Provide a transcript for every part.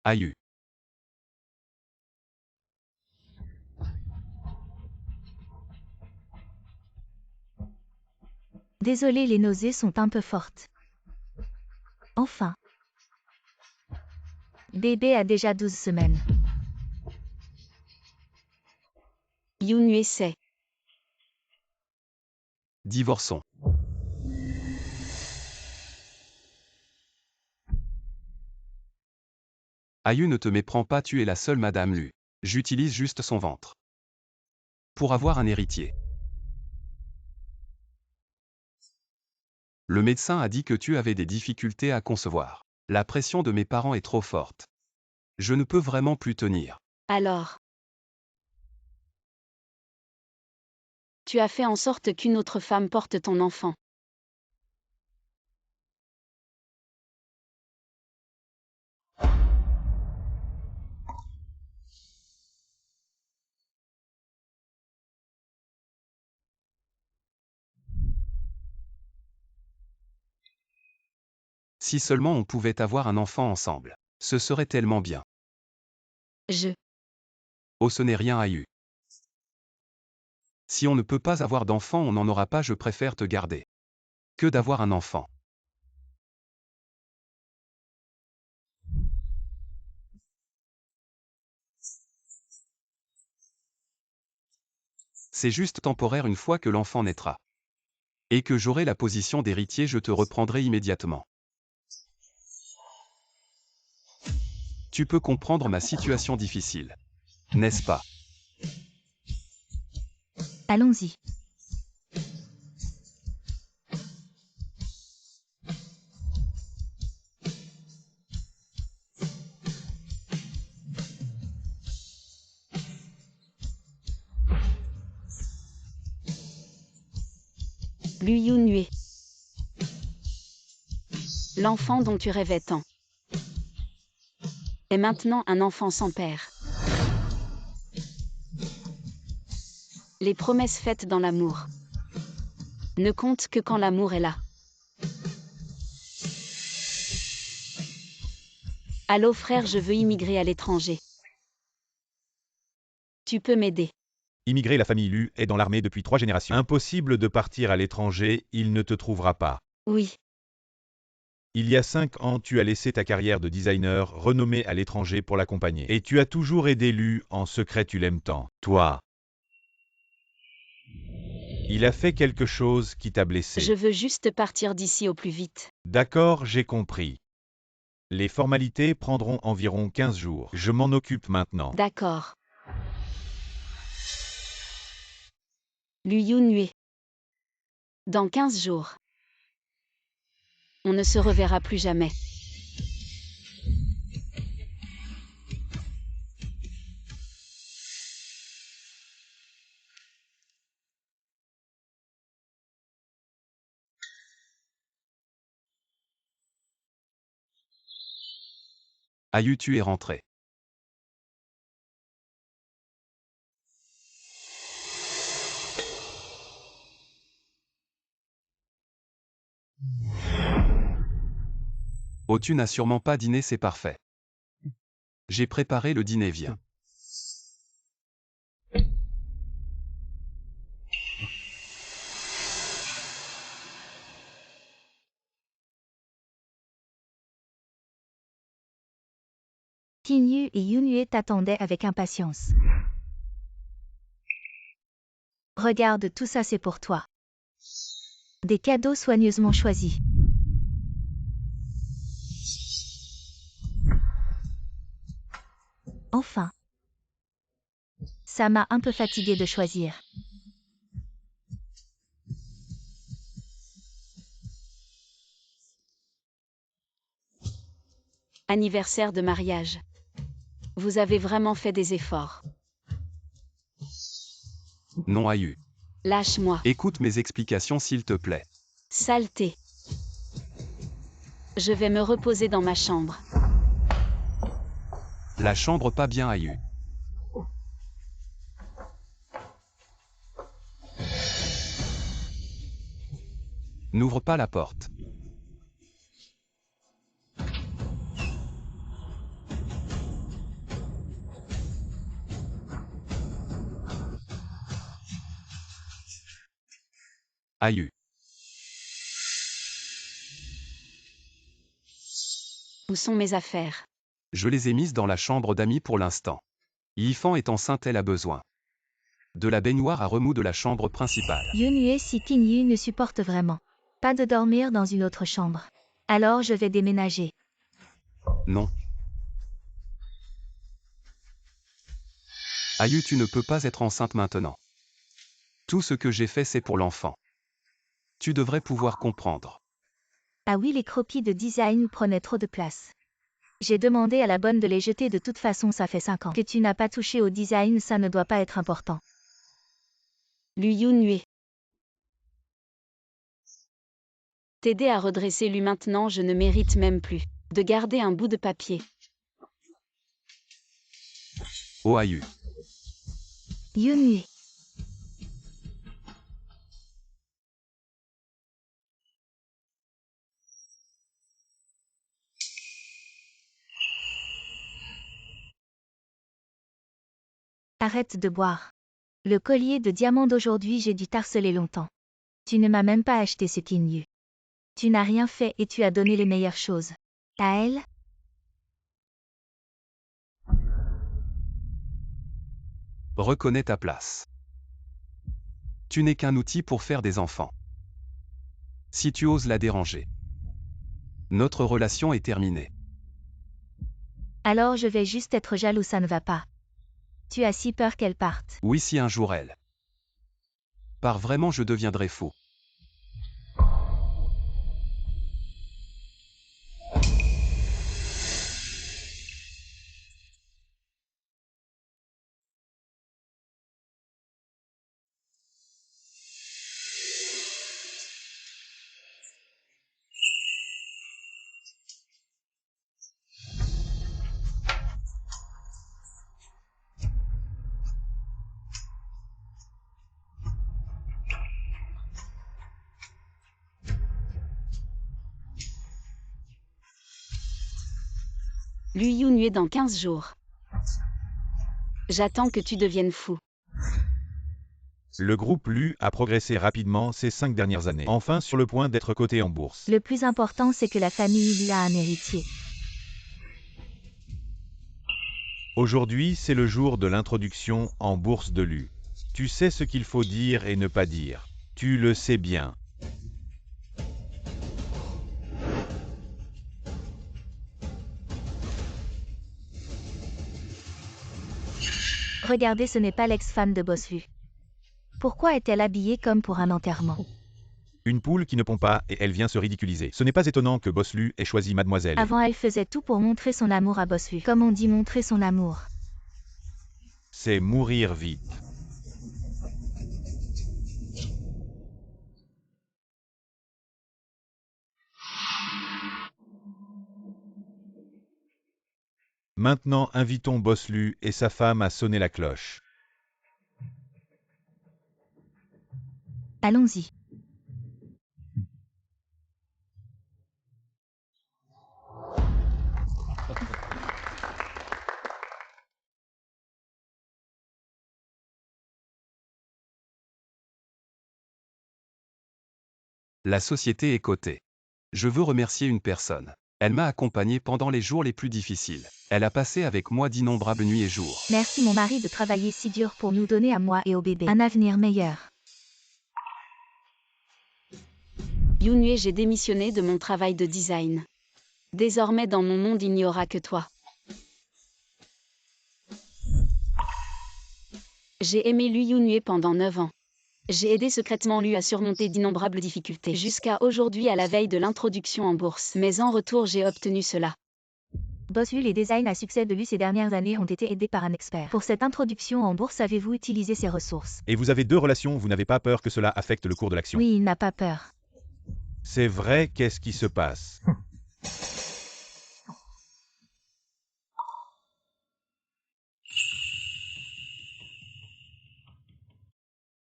Aïe. Désolé, les nausées sont un peu fortes. Enfin. Bébé a déjà 12 semaines. Yunue sait. Divorçons. Aïe, ne te méprends pas, tu es la seule Madame Lu. J'utilise juste son ventre. Pour avoir un héritier. Le médecin a dit que tu avais des difficultés à concevoir. La pression de mes parents est trop forte. Je ne peux vraiment plus tenir. Alors. Tu as fait en sorte qu'une autre femme porte ton enfant. Si seulement on pouvait avoir un enfant ensemble. Ce serait tellement bien. Oh, ce n'est rien, Aïe. Si on ne peut pas avoir d'enfant, on n'en aura pas, je préfère te garder. Que d'avoir un enfant. C'est juste temporaire, une fois que l'enfant naîtra. Et que j'aurai la position d'héritier, je te reprendrai immédiatement. Tu peux comprendre ma situation difficile. N'est-ce pas? Allons-y. Lu Yunue. L'enfant dont tu rêvais tant. Est maintenant un enfant sans père. Les promesses faites dans l'amour ne comptent que quand l'amour est là. Allô frère, je veux immigrer à l'étranger. Tu peux m'aider. Immigré, la famille Lu est dans l'armée depuis 3 générations. Impossible de partir à l'étranger, il ne te trouvera pas. Oui. Il y a 5 ans, tu as laissé ta carrière de designer renommé à l'étranger pour l'accompagner. Et tu as toujours aidé Lu, en secret tu l'aimes tant. Toi. Il a fait quelque chose qui t'a blessé. Je veux juste partir d'ici au plus vite. D'accord, j'ai compris. Les formalités prendront environ 15 jours. Je m'en occupe maintenant. D'accord. Lu Yunue. Dans 15 jours. On ne se reverra plus jamais. Aïe, tu es rentré. Oh, tu n'as sûrement pas dîné, c'est parfait. J'ai préparé le dîner, viens. Kinyu et Yunue t'attendaient avec impatience. Regarde, tout ça c'est pour toi. Des cadeaux soigneusement choisis. Enfin. Ça m'a un peu fatigué de choisir. Anniversaire de mariage. Vous avez vraiment fait des efforts. Non, Aïe. Lâche-moi. Écoute mes explications, s'il te plaît. Saleté. Je vais me reposer dans ma chambre. La chambre pas bien, Aïe. N'ouvre pas la porte. Ayu. Où sont mes affaires? Je les ai mises dans la chambre d'amis pour l'instant. Yifan est enceinte, elle a besoin de la baignoire à remous de la chambre principale. Yunhue si Qingyu ne supporte vraiment pas de dormir dans une autre chambre. Alors je vais déménager. Non. Ayu, tu ne peux pas être enceinte maintenant. Tout ce que j'ai fait, c'est pour l'enfant. Tu devrais pouvoir comprendre. Ah oui, les croquis de design prenaient trop de place. J'ai demandé à la bonne de les jeter, de toute façon ça fait 5 ans que tu n'as pas touché au design, ça ne doit pas être important. Lu Yunhue. T'aider à redresser Lu maintenant, je ne mérite même plus de garder un bout de papier. Oh Ayu. Yunhue. Arrête de boire. Le collier de diamants d'aujourd'hui, j'ai dû t'harceler longtemps. Tu ne m'as même pas acheté ce Qingyu. Tu n'as rien fait et tu as donné les meilleures choses. À elle? Reconnais ta place. Tu n'es qu'un outil pour faire des enfants. Si tu oses la déranger, notre relation est terminée. Alors je vais juste être jaloux, ça ne va pas. Tu as si peur qu'elle parte. Oui, si un jour elle part vraiment, je deviendrai fou. Lu Yunhue dans 15 jours. J'attends que tu deviennes fou. Le groupe Lu a progressé rapidement ces 5 dernières années, enfin sur le point d'être coté en bourse. Le plus important, c'est que la famille Lu a un héritier. Aujourd'hui, c'est le jour de l'introduction en bourse de Lu. Tu sais ce qu'il faut dire et ne pas dire. Tu le sais bien. Regardez, ce n'est pas l'ex-femme de Boss Lu. Pourquoi est-elle habillée comme pour un enterrement? Une poule qui ne pond pas et elle vient se ridiculiser. Ce n'est pas étonnant que Boss Lu ait choisi Mademoiselle. Avant, elle faisait tout pour montrer son amour à Boss Lu. Comme on dit, montrer son amour. C'est mourir vite. Maintenant, invitons Boss Lu et sa femme à sonner la cloche. Allons-y. La société est cotée. Je veux remercier une personne. Elle m'a accompagné pendant les jours les plus difficiles. Elle a passé avec moi d'innombrables nuits et jours. Merci mon mari de travailler si dur pour nous donner à moi et au bébé un avenir meilleur. Yunhue, j'ai démissionné de mon travail de design. Désormais dans mon monde il n'y aura que toi. J'ai aimé Lu Yunhue pendant 9 ans. J'ai aidé secrètement Lu à surmonter d'innombrables difficultés jusqu'à aujourd'hui à la veille de l'introduction en bourse. Mais en retour j'ai obtenu cela. Boss Lu, les designs à succès de Lu ces dernières années ont été aidés par un expert. Pour cette introduction en bourse, avez-vous utilisé ces ressources? Et vous avez 2 relations, vous n'avez pas peur que cela affecte le cours de l'action? Oui, il n'a pas peur. C'est vrai, qu'est-ce qui se passe?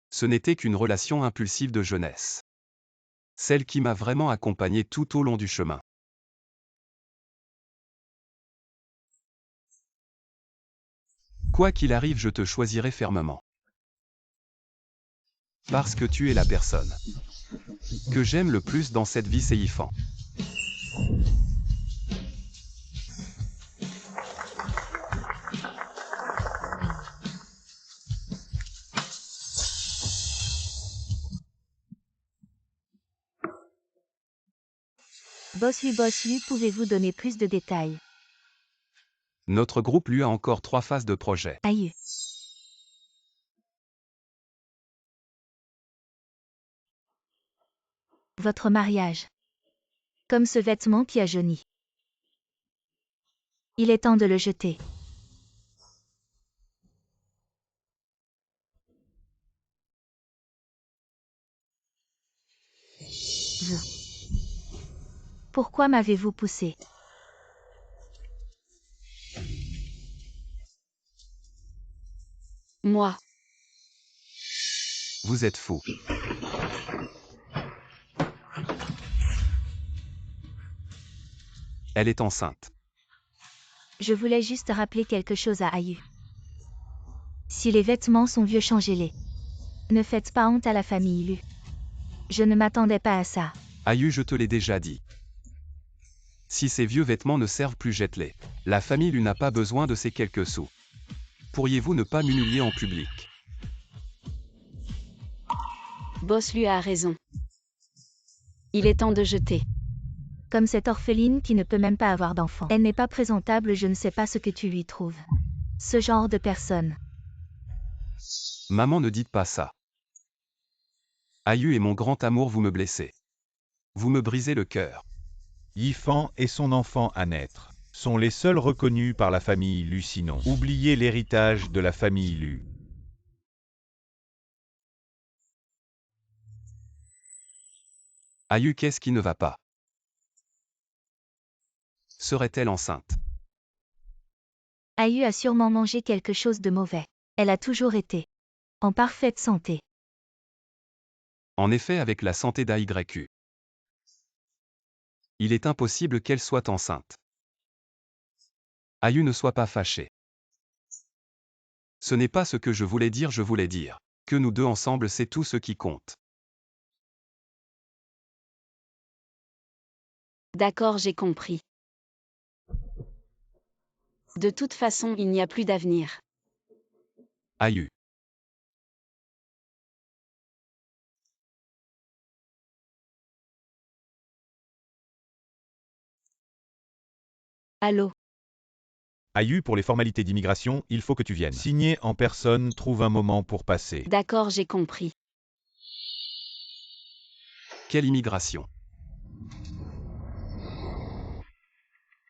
Ce n'était qu'une relation impulsive de jeunesse. Celle qui m'a vraiment accompagné tout au long du chemin. Quoi qu'il arrive, je te choisirai fermement. Parce que tu es la personne que j'aime le plus dans cette vie, c'est Yifan. Boss Lu, pouvez-vous donner plus de détails? Notre groupe lui a encore 3 phases de projet. Aïe. Votre mariage. Comme ce vêtement qui a jauni. Il est temps de le jeter. Pourquoi m'avez-vous poussé? Moi. Vous êtes fou. Elle est enceinte. Je voulais juste rappeler quelque chose à Ayu. Si les vêtements sont vieux, changez-les. Ne faites pas honte à la famille Lu. Je ne m'attendais pas à ça. Ayu, je te l'ai déjà dit. Si ces vieux vêtements ne servent plus, jette-les. La famille Lu n'a pas besoin de ces quelques sous. Pourriez-vous ne pas m'humilier en public? Boss Lu a raison. Il est temps de jeter. Comme cette orpheline qui ne peut même pas avoir d'enfant. Elle n'est pas présentable, je ne sais pas ce que tu lui trouves. Ce genre de personne. Maman, ne dites pas ça. Ayu est mon grand amour, vous me blessez. Vous me brisez le cœur. Yifan et son enfant à naître sont les seuls reconnus par la famille Lu, sinon oubliez l'héritage de la famille Lu. Ayu, qu'est-ce qui ne va pas? Serait-elle enceinte? Ayu a sûrement mangé quelque chose de mauvais. Elle a toujours été en parfaite santé. En effet, avec la santé d'AYU, il est impossible qu'elle soit enceinte. Ayu, ne sois pas fâché. Ce n'est pas ce que je voulais dire que nous deux ensemble, c'est tout ce qui compte. D'accord, j'ai compris. De toute façon, il n'y a plus d'avenir. Ayu. Allô? Ayu, pour les formalités d'immigration, il faut que tu viennes. Signer en personne, trouve un moment pour passer. D'accord, j'ai compris. Quelle immigration?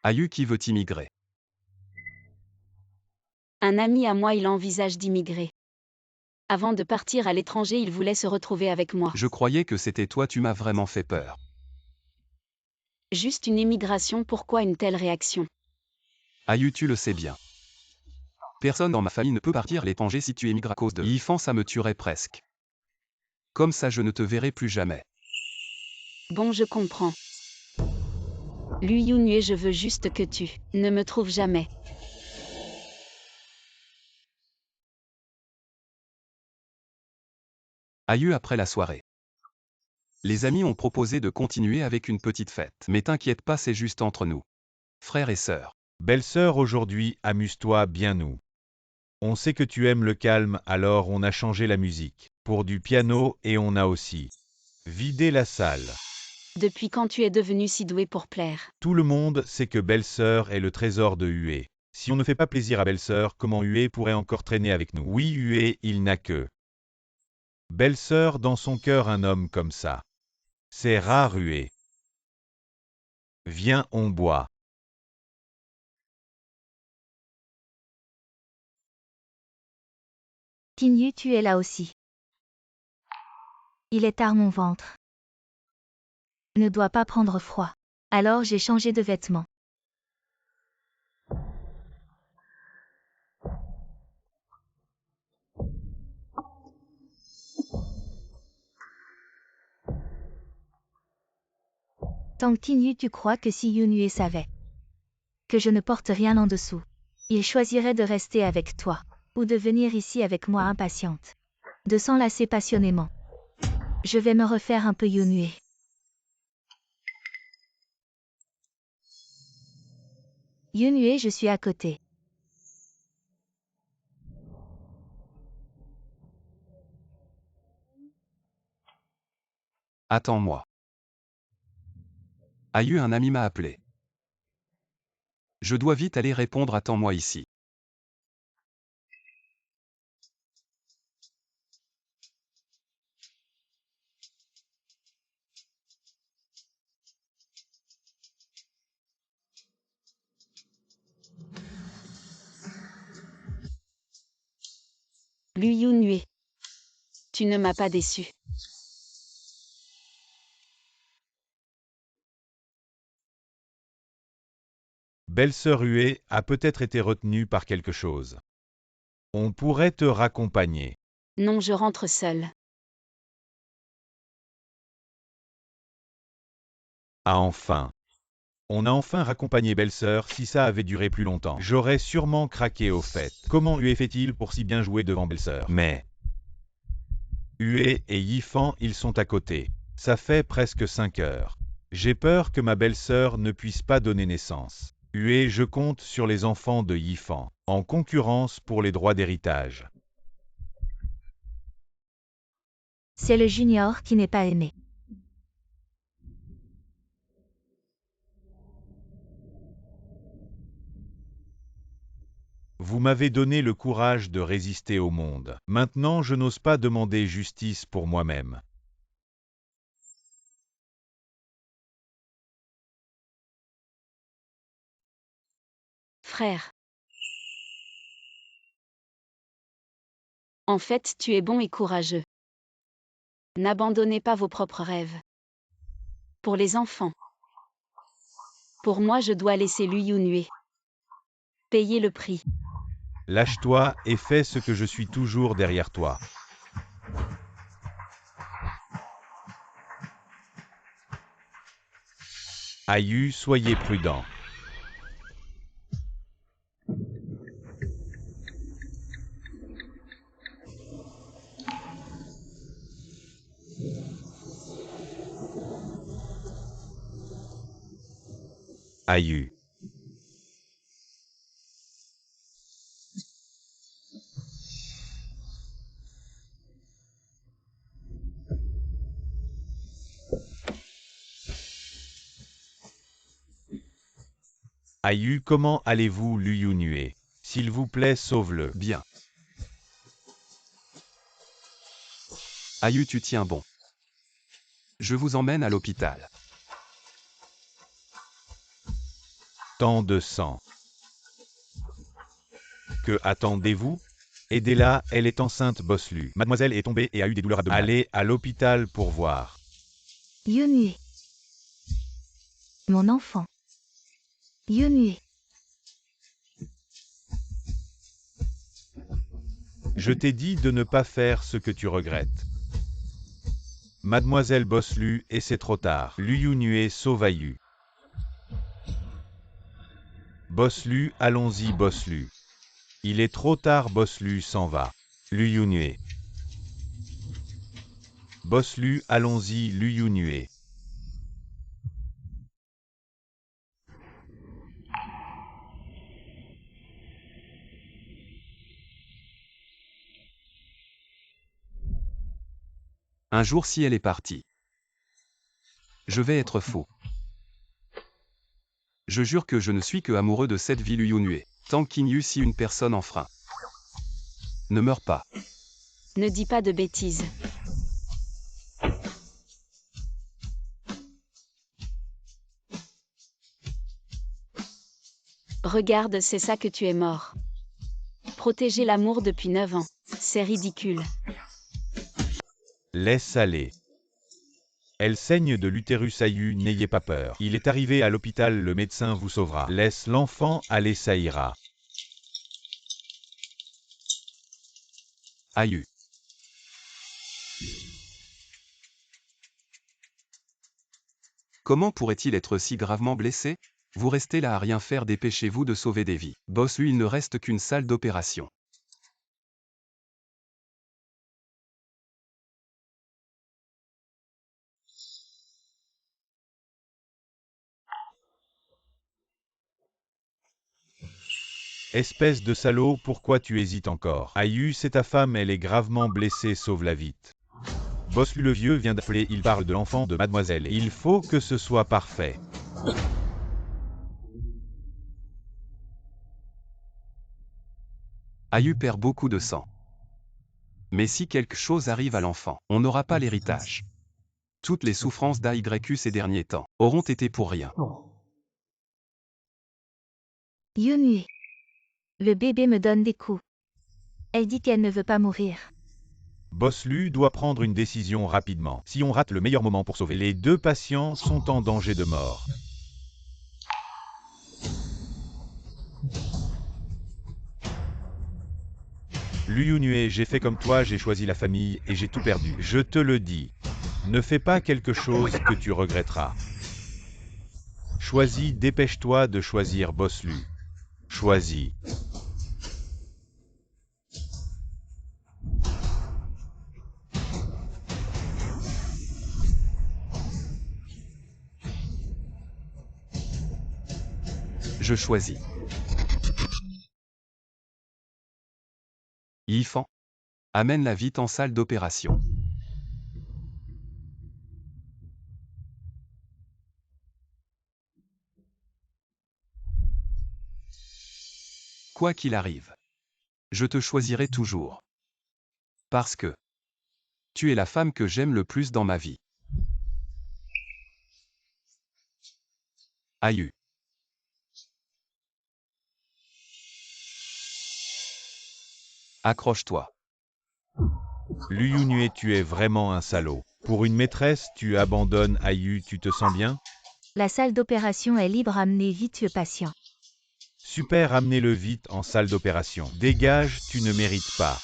Ayu qui veut immigrer. Un ami à moi, il envisage d'immigrer. Avant de partir à l'étranger, il voulait se retrouver avec moi. Je croyais que c'était toi, tu m'as vraiment fait peur. Juste une immigration, pourquoi une telle réaction? Ayu, tu le sais bien. Personne dans ma famille ne peut partir à l'étranger si tu émigres à cause de Yifan, ça me tuerait presque. Comme ça, je ne te verrai plus jamais. Bon, je comprends. Lu Yunue, je veux juste que tu ne me trouves jamais. Ayu, après la soirée. Les amis ont proposé de continuer avec une petite fête. Mais t'inquiète pas, c'est juste entre nous. Frères et sœurs. Belle-sœur, aujourd'hui, amuse-toi bien nous. On sait que tu aimes le calme, alors on a changé la musique pour du piano et on a aussi vidé la salle. Depuis quand tu es devenue si douée pour plaire? Tout le monde sait que Belle-sœur est le trésor de Hue. Si on ne fait pas plaisir à Belle-sœur, comment Hue pourrait encore traîner avec nous? Oui, Hue, il n'a que Belle-sœur dans son cœur, un homme comme ça. C'est rare, Hue. Viens, on boit. Kinyu, tu es là aussi. Il est tard, mon ventre ne doit pas prendre froid. Alors j'ai changé de vêtements. Tant Kinyu, tu crois que si Yunue savait que je ne porte rien en dessous, il choisirait de rester avec toi, ou de venir ici avec moi impatiente, de s'enlacer passionnément. Je vais me refaire un peu Yunue. Yunue, je suis à côté. Attends-moi. Ayu, un ami m'a appelé. Je dois vite aller répondre, attends-moi ici. Lu Yunue. Tu ne m'as pas déçu. Belle-sœur Hue a peut-être été retenue par quelque chose. On pourrait te raccompagner. Non, je rentre seule. Ah enfin. On a enfin raccompagné belle-sœur, si ça avait duré plus longtemps. J'aurais sûrement craqué au fait. Comment Hue fait-il pour si bien jouer devant belle-sœur? Mais Hue et Yifan, ils sont à côté. Ça fait presque 5 heures. J'ai peur que ma belle-sœur ne puisse pas donner naissance. Hue, je compte sur les enfants de Yifan, en concurrence pour les droits d'héritage. C'est le junior qui n'est pas aimé. Vous m'avez donné le courage de résister au monde. Maintenant, je n'ose pas demander justice pour moi-même. Frère. En fait, tu es bon et courageux. N'abandonnez pas vos propres rêves. Pour les enfants. Pour moi, je dois laisser Lu Yunue. Payer le prix. Lâche-toi et fais ce que je suis toujours derrière toi. Ayu, soyez prudent. Ayu. Ayu, comment allez-vous, Lu Yunue? S'il vous plaît, sauve-le. Bien. Ayu, tu tiens bon. Je vous emmène à l'hôpital. Tant de sang. Que attendez-vous? Aidez-la, elle est enceinte, Bosslu. Mademoiselle est tombée et a eu des douleurs abdominales. Allez à l'hôpital pour voir. Yunue. Mon enfant. Yunue. Je t'ai dit de ne pas faire ce que tu regrettes. Mademoiselle Bosslu, et c'est trop tard. Lu Yunue sauve Ayu. Bosslu, allons-y, Bosslu. Il est trop tard, Bosslu s'en va. Lu Yunue. Bosslu, allons-y, Lu Yunue. Un jour, si elle est partie, je vais être fou. Je jure que je ne suis que amoureux de cette vie Lu Yunue. Tant qu'il n'y eut si une personne enfreint. Ne meurs pas. Ne dis pas de bêtises. Regarde, c'est ça que tu es mort. Protéger l'amour depuis 9 ans. C'est ridicule. Laisse aller. Elle saigne de l'utérus Ayu, n'ayez pas peur. Il est arrivé à l'hôpital, le médecin vous sauvera. Laisse l'enfant aller, ça ira. Ayu. Comment pourrait-il être si gravement blessé? Vous restez là à rien faire, dépêchez-vous de sauver des vies. Boss, lui, il ne reste qu'une salle d'opération. Espèce de salaud, pourquoi tu hésites encore? Ayu, c'est ta femme, elle est gravement blessée, sauve-la vite. Boss Lu le vieux vient d'appeler, il parle de l'enfant de mademoiselle. Il faut que ce soit parfait. Ayu perd beaucoup de sang. Mais si quelque chose arrive à l'enfant, on n'aura pas l'héritage. Toutes les souffrances d'AYU ces derniers temps auront été pour rien. Yunui. Le bébé me donne des coups. Elle dit qu'elle ne veut pas mourir. Boss Lu doit prendre une décision rapidement. Si on rate le meilleur moment pour sauver, les deux patients sont en danger de mort. Lu Yunue, j'ai fait comme toi, j'ai choisi la famille et j'ai tout perdu. Je te le dis. Ne fais pas quelque chose que tu regretteras. Choisis, dépêche-toi de choisir Boss Lu. Choisis. Je choisis. Yifan. Amène-la vite en salle d'opération. Quoi qu'il arrive, je te choisirai toujours. Parce que tu es la femme que j'aime le plus dans ma vie. Ayu. Accroche-toi. Lu Yunue, tu es vraiment un salaud. Pour une maîtresse, tu abandonnes Ayu, tu te sens bien? La salle d'opération est libre, amenez vite le patient. Super, amenez-le vite en salle d'opération. Dégage, tu ne mérites pas.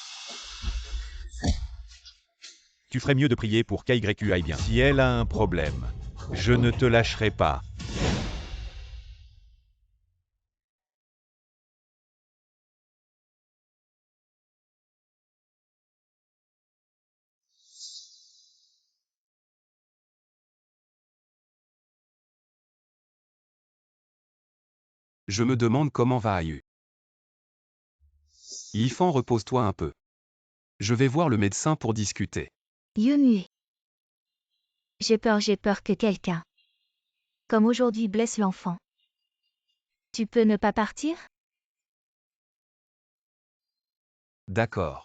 Tu ferais mieux de prier pour qu'AYU aille bien. Si elle a un problème, je ne te lâcherai pas. Je me demande comment va Ayu. Yifan, repose-toi un peu. Je vais voir le médecin pour discuter. Yunui. J'ai peur que quelqu'un, comme aujourd'hui, blesse l'enfant. Tu peux ne pas partir? D'accord.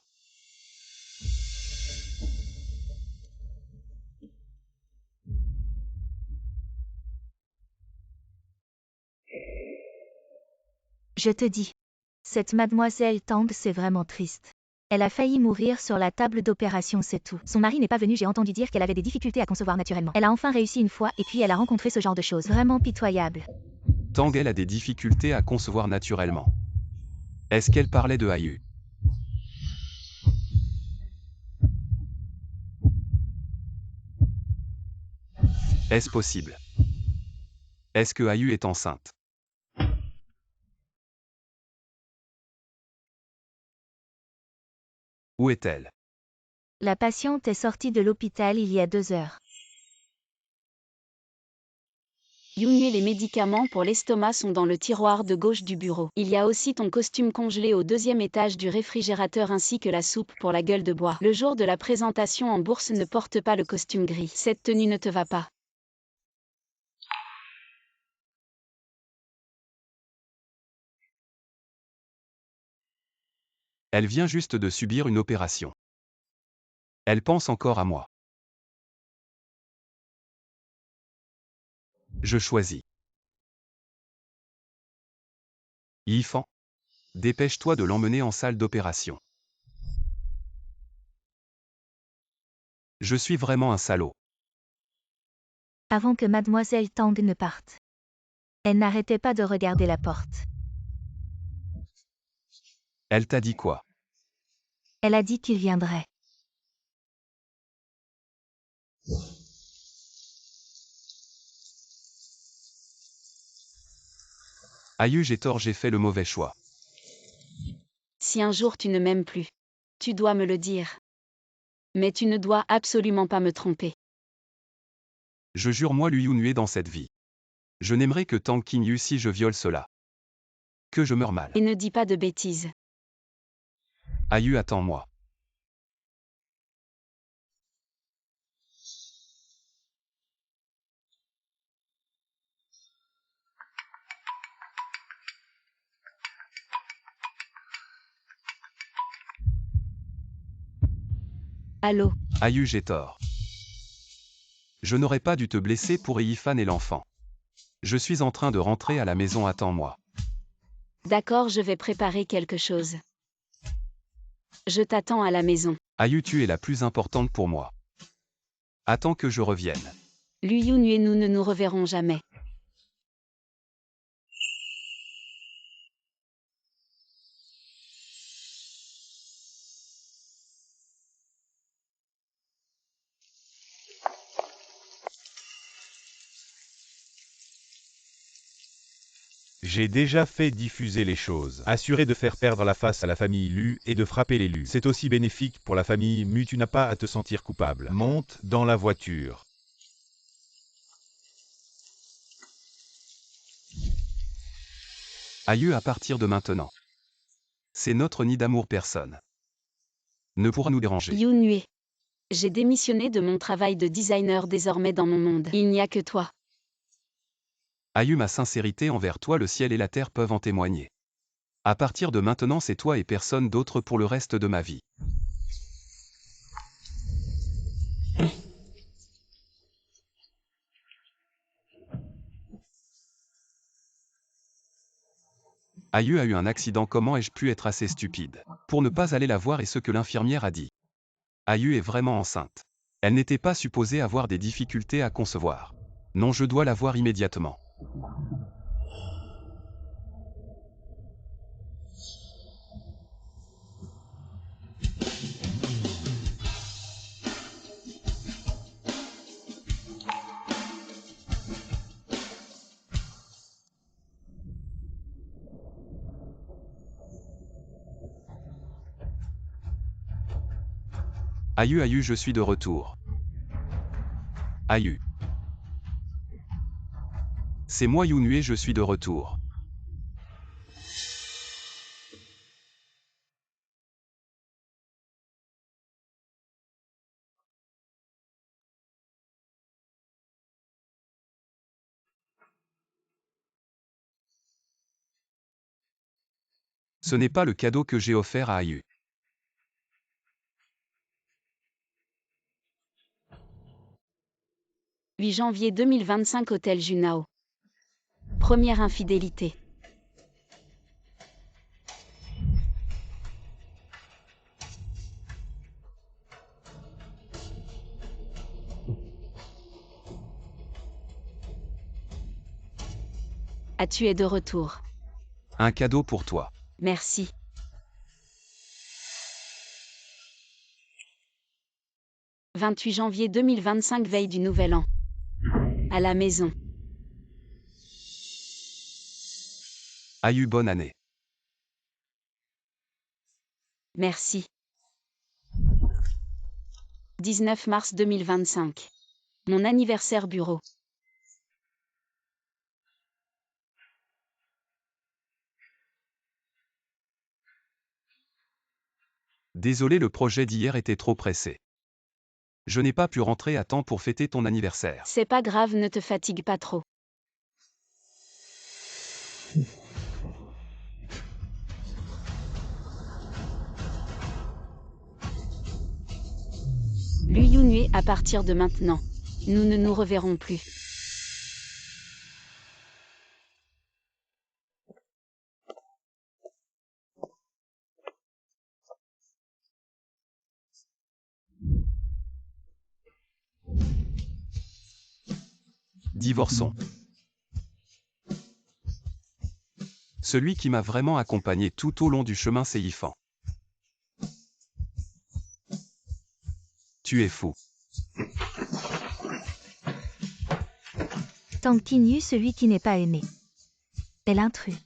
Je te dis. Cette mademoiselle Tang, c'est vraiment triste. Elle a failli mourir sur la table d'opération, c'est tout. Son mari n'est pas venu, j'ai entendu dire qu'elle avait des difficultés à concevoir naturellement. Elle a enfin réussi une fois et puis elle a rencontré ce genre de choses. Vraiment pitoyable. Tang, elle a des difficultés à concevoir naturellement. Est-ce qu'elle parlait de Ayu? Est-ce possible? Est-ce que Ayu est enceinte? Où est-elle? La patiente est sortie de l'hôpital il y a 2 heures. Yunue, les médicaments pour l'estomac sont dans le tiroir de gauche du bureau. Il y a aussi ton costume congelé au 2e étage du réfrigérateur ainsi que la soupe pour la gueule de bois. Le jour de la présentation en bourse, ne porte pas le costume gris. Cette tenue ne te va pas. Elle vient juste de subir une opération. Elle pense encore à moi. Je choisis. Yifan. Dépêche-toi de l'emmener en salle d'opération. Je suis vraiment un salaud. Avant que mademoiselle Tang ne parte. Elle n'arrêtait pas de regarder la porte. Elle t'a dit quoi? Elle a dit qu'il viendrait. Ayu, j'ai tort, j'ai fait le mauvais choix. Si un jour tu ne m'aimes plus, tu dois me le dire. Mais tu ne dois absolument pas me tromper. Je jure, moi, Lu Yunue, dans cette vie. Je n'aimerais que Tang Qingyu si je viole cela. Que je meurs mal. Et ne dis pas de bêtises. Aïe, attends-moi. Allô? Aïe, j'ai tort. Je n'aurais pas dû te blesser pour Yifan et l'enfant. Je suis en train de rentrer à la maison, attends-moi. D'accord, je vais préparer quelque chose. Je t'attends à la maison. Aïe, tu es la plus importante pour moi. Attends que je revienne. Lu Yun et nous ne nous reverrons jamais. J'ai déjà fait diffuser les choses. Assuré de faire perdre la face à la famille Lu et de frapper les Lu. C'est aussi bénéfique pour la famille Mu, tu n'as pas à te sentir coupable. Monte dans la voiture. Aïe, à partir de maintenant. C'est notre nid d'amour, personne ne pourra nous déranger. Yun Hue. J'ai démissionné de mon travail de designer, désormais dans mon monde. Il n'y a que toi. Aïe, ma sincérité envers toi, le ciel et la terre peuvent en témoigner. À partir de maintenant, c'est toi et personne d'autre pour le reste de ma vie. Aïe a eu un accident, comment ai-je pu être assez stupide pour ne pas aller la voir, et ce que l'infirmière a dit. Aïe est vraiment enceinte. Elle n'était pas supposée avoir des difficultés à concevoir. Non, je dois la voir immédiatement. Aïe, je suis de retour. Aïe. C'est moi Yun Hue, je suis de retour. Ce n'est pas le cadeau que j'ai offert à Aïe. 8 janvier 2025, Hôtel Junao. Première infidélité. Ah, tu es de retour. Un cadeau pour toi. Merci. « 28 janvier 2025, veille du Nouvel An. À la maison. Aïe, bonne année. Merci. 19 mars 2025. Mon anniversaire bureau. Désolé, le projet d'hier était trop pressé. Je n'ai pas pu rentrer à temps pour fêter ton anniversaire. C'est pas grave, ne te fatigue pas trop. Lu Yun Hue, à partir de maintenant, nous ne nous reverrons plus. Divorçons. Celui qui m'a vraiment accompagné tout au long du chemin, c'est Yifan. Tu es fou. Tang Qinyu, celui qui n'est pas aimé. C'est l'intrus.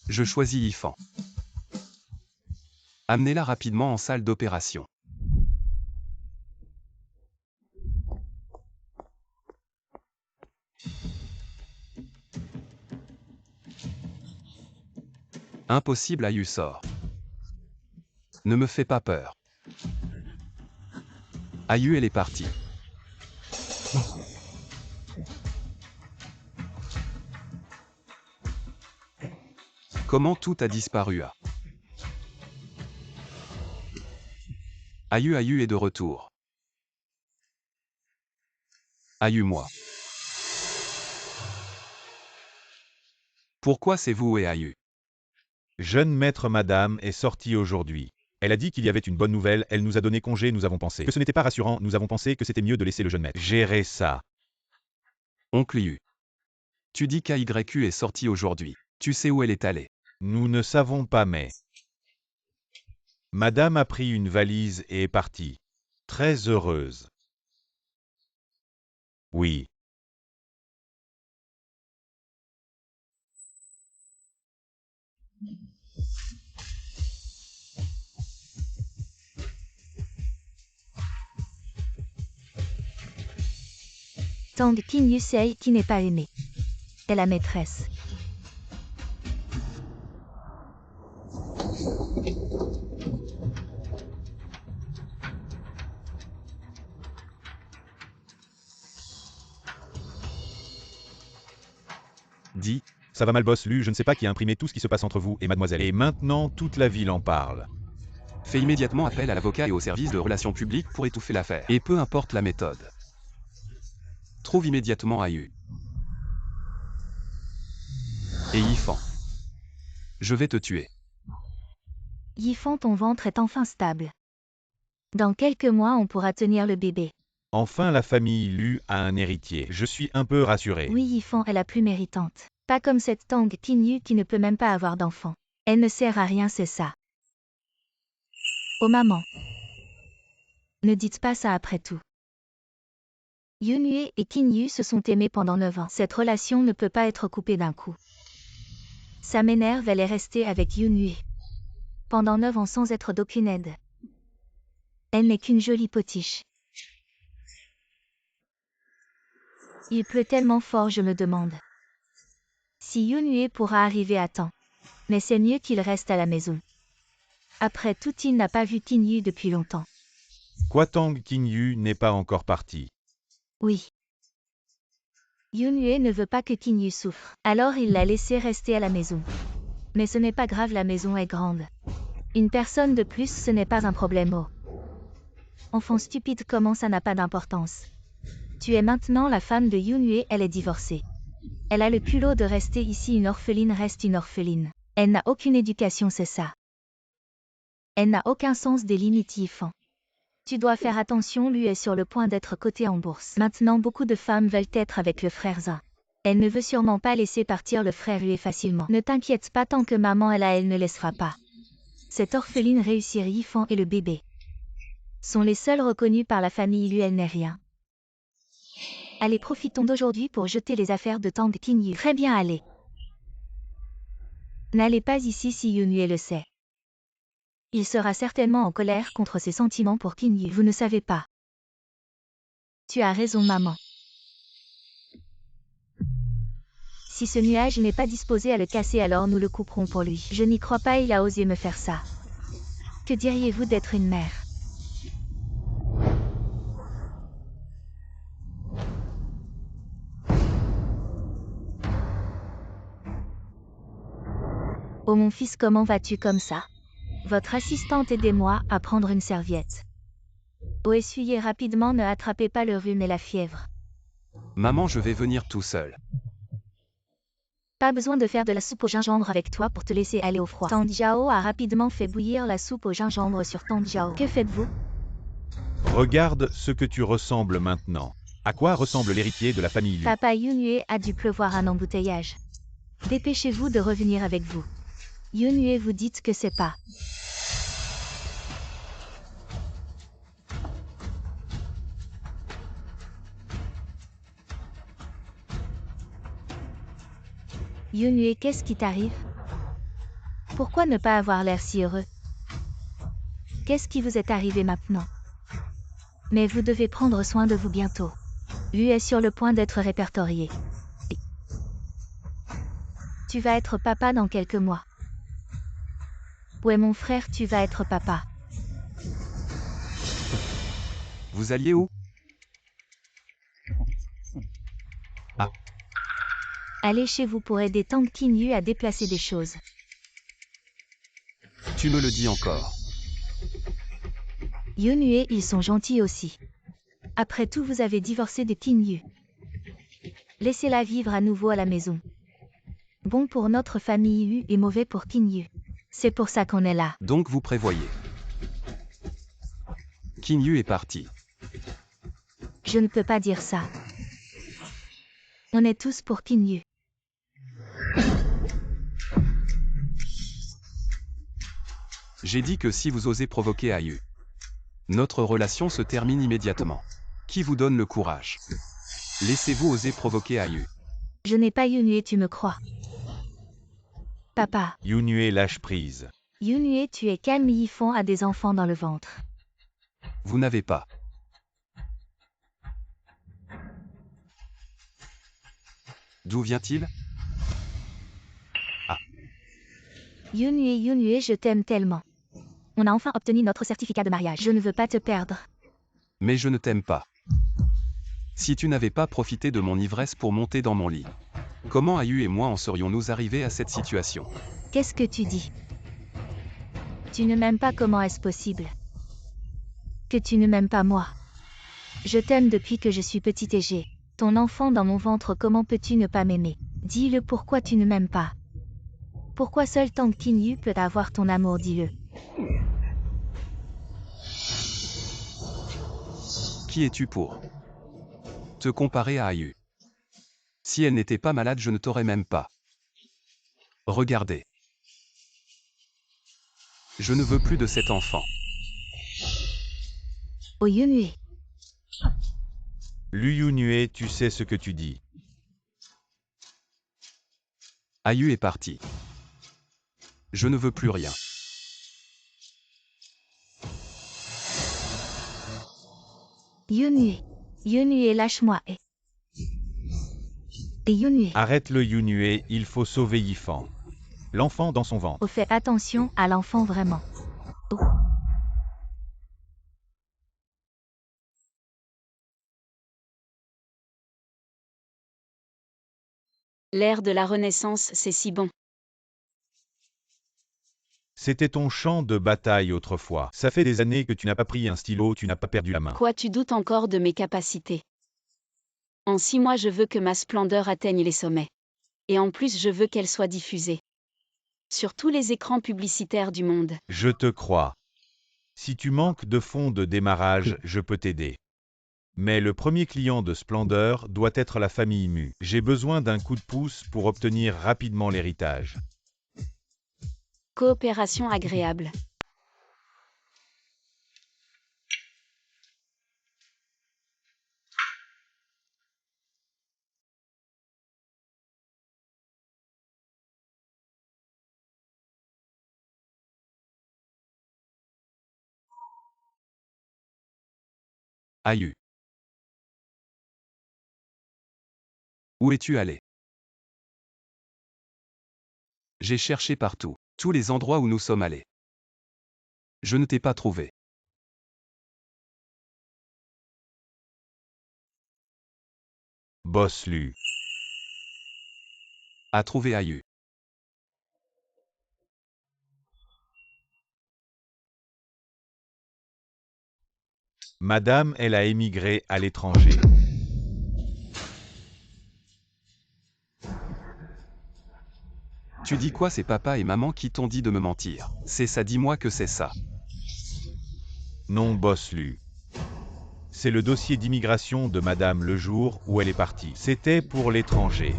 Je choisis Yifan. Amenez-la rapidement en salle d'opération. Impossible, Ayu sort. Ne me fais pas peur. Ayu, elle est partie. Comment tout a disparu à Ayu est de retour. Ayu, moi. Pourquoi c'est vous et Ayu? Jeune maître madame est sortie aujourd'hui. Elle a dit qu'il y avait une bonne nouvelle, elle nous a donné congé, nous avons pensé que ce n'était pas rassurant, nous avons pensé que c'était mieux de laisser le jeune maître gérer ça. Oncle Yu. Tu dis qu'AYU est sortie aujourd'hui. Tu sais où elle est allée? Nous ne savons pas mais... Madame a pris une valise et est partie. Très heureuse. Oui. Tang Qinyusei qui n'est pas aimée. Est la maîtresse. Dis, Ça va mal boss Lu, je ne sais pas qui a imprimé tout ce qui se passe entre vous et mademoiselle. Et maintenant, toute la ville en parle. fais immédiatement appel à l'avocat et au service de relations publiques pour étouffer l'affaire. Et peu importe la méthode. Trouve immédiatement Ayu. Et Yifan. Je vais te tuer. Yifan, ton ventre est enfin stable. Dans quelques mois, on pourra tenir le bébé. Enfin la famille Lu a un héritier. Je suis un peu rassuré. Oui, Yifan est la plus méritante. Pas comme cette Tang Qinyu qui ne peut même pas avoir d'enfant. Elle ne sert à rien, c'est ça. Oh maman. Ne dites pas ça après tout. Yunue et Qinyu se sont aimés pendant 9 ans. Cette relation ne peut pas être coupée d'un coup. Ça m'énerve, elle est restée avec Yunue. Pendant 9 ans sans être d'aucune aide. Elle n'est qu'une jolie potiche. Il pleut tellement fort, je me demande si Yunue pourra arriver à temps. Mais c'est mieux qu'il reste à la maison. Après tout, il n'a pas vu Qinyu depuis longtemps. Kwatang Qinyu n'est pas encore parti. Oui. Yunue ne veut pas que Qinyu souffre. Alors il l'a laissé rester à la maison. Mais ce n'est pas grave, la maison est grande. Une personne de plus, ce n'est pas un problème. Oh. Enfant stupide, comment ça n'a pas d'importance? Tu es maintenant la femme de Yunue, elle est divorcée. Elle a le culot de rester ici, une orpheline reste une orpheline. Elle n'a aucune éducation, c'est ça. Elle n'a aucun sens des limites, Yifan. Tu dois faire attention, lui est sur le point d'être coté en bourse. Maintenant, beaucoup de femmes veulent être avec le frère Zin. Elle ne veut sûrement pas laisser partir le frère Yue facilement. Ne t'inquiète pas, tant que maman est là, elle ne laissera pas. Cette orpheline réussir, Yifan et le bébé sont les seuls reconnus par la famille Lu, elle n'est rien. Allez, profitons d'aujourd'hui pour jeter les affaires de Tang Qinyu. Très bien, allez. N'allez pas ici si Yunue le sait. Il sera certainement en colère contre ses sentiments pour Qinyu. Vous ne savez pas. Tu as raison, maman. Si ce nuage n'est pas disposé à le casser, alors nous le couperons pour lui. Je n'y crois pas, il a osé me faire ça. Que diriez-vous d'être une mère? Oh mon fils, comment vas-tu comme ça? Votre assistante, aidez-moi à prendre une serviette. Oh, essuyez rapidement, ne attrapez pas le rhume et la fièvre. Maman, je vais venir tout seul. Pas besoin de faire de la soupe au gingembre avec toi pour te laisser aller au froid. Tang Jiao a rapidement fait bouillir la soupe au gingembre sur Tang Jiao. Que faites-vous? Regarde ce que tu ressembles maintenant. À quoi ressemble l'héritier de la famille Lu? Papa Yunue a dû pleuvoir un embouteillage. Dépêchez-vous de revenir avec vous. Yunue, vous dites que c'est pas. Yunue, qu'est-ce qui t'arrive? Pourquoi ne pas avoir l'air si heureux? Qu'est-ce qui vous est arrivé maintenant? Mais vous devez prendre soin de vous bientôt. Lu est sur le point d'être répertorié. Tu vas être papa dans quelques mois. Ouais mon frère, tu vas être papa. Vous alliez où? Allez chez vous pour aider Tang Qinyu à déplacer des choses. Tu me le dis encore. Yunue, ils sont gentils aussi. Après tout, vous avez divorcé de Qinyu. Laissez-la vivre à nouveau à la maison. Bon pour notre famille Yu et mauvais pour Qinyu. C'est pour ça qu'on est là. Donc vous prévoyez. Qinyu est parti. Je ne peux pas dire ça. On est tous pour Qinyu. J'ai dit que si vous osez provoquer Ayu, notre relation se termine immédiatement. Qui vous donne le courage? Laissez-vous oser provoquer Ayu. Je n'ai pas Yunue, tu me crois. Papa, Yunue lâche prise. Yunue, tu es calme, Yifon a des enfants dans le ventre. Vous n'avez pas. D'où vient-il? Yunue, je t'aime tellement. On a enfin obtenu notre certificat de mariage. Je ne veux pas te perdre. Mais je ne t'aime pas. Si tu n'avais pas profité de mon ivresse pour monter dans mon lit, comment Ayu et moi en serions-nous arrivés à cette situation? Qu'est-ce que tu dis? Tu ne m'aimes pas, comment est-ce possible? Que tu ne m'aimes pas moi? Je t'aime depuis que je suis petite et j'ai ton enfant dans mon ventre, comment peux-tu ne pas m'aimer? Dis-le, pourquoi tu ne m'aimes pas? Pourquoi seul Tang Qinyu peut avoir ton amour, dis-le. Qui es-tu pour te comparer à Ayu? Si elle n'était pas malade, je ne t'aurais même pas. Regardez. Je ne veux plus de cet enfant. Oh Yunue, Yunue, tu sais ce que tu dis. Ayu est parti. Je ne veux plus rien. Yunue, lâche-moi et Yunue. Arrête-le Yunue, il faut sauver Yifan. L'enfant dans son ventre. Oh, fais attention à l'enfant vraiment. Oh. L'ère de la Renaissance, c'est si bon. C'était ton champ de bataille autrefois. Ça fait des années que tu n'as pas pris un stylo, tu n'as pas perdu la main. Quoi, tu doutes encore de mes capacités? En 6 mois, je veux que ma splendeur atteigne les sommets. Et en plus, je veux qu'elle soit diffusée sur tous les écrans publicitaires du monde. Je te crois. Si tu manques de fonds de démarrage, je peux t'aider. Mais le premier client de Splendeur doit être la famille Mu. J'ai besoin d'un coup de pouce pour obtenir rapidement l'héritage. Coopération agréable. Ayu. Où es-tu allé? J'ai cherché partout, tous les endroits où nous sommes allés. Je ne t'ai pas trouvé. Boss Lu. A trouvé Ayu. Madame, elle a émigré à l'étranger. Tu dis quoi? C'est papa et maman qui t'ont dit de me mentir. C'est ça, dis-moi que c'est ça. Non, Boss Lu. C'est le dossier d'immigration de Madame le jour où elle est partie. C'était pour l'étranger.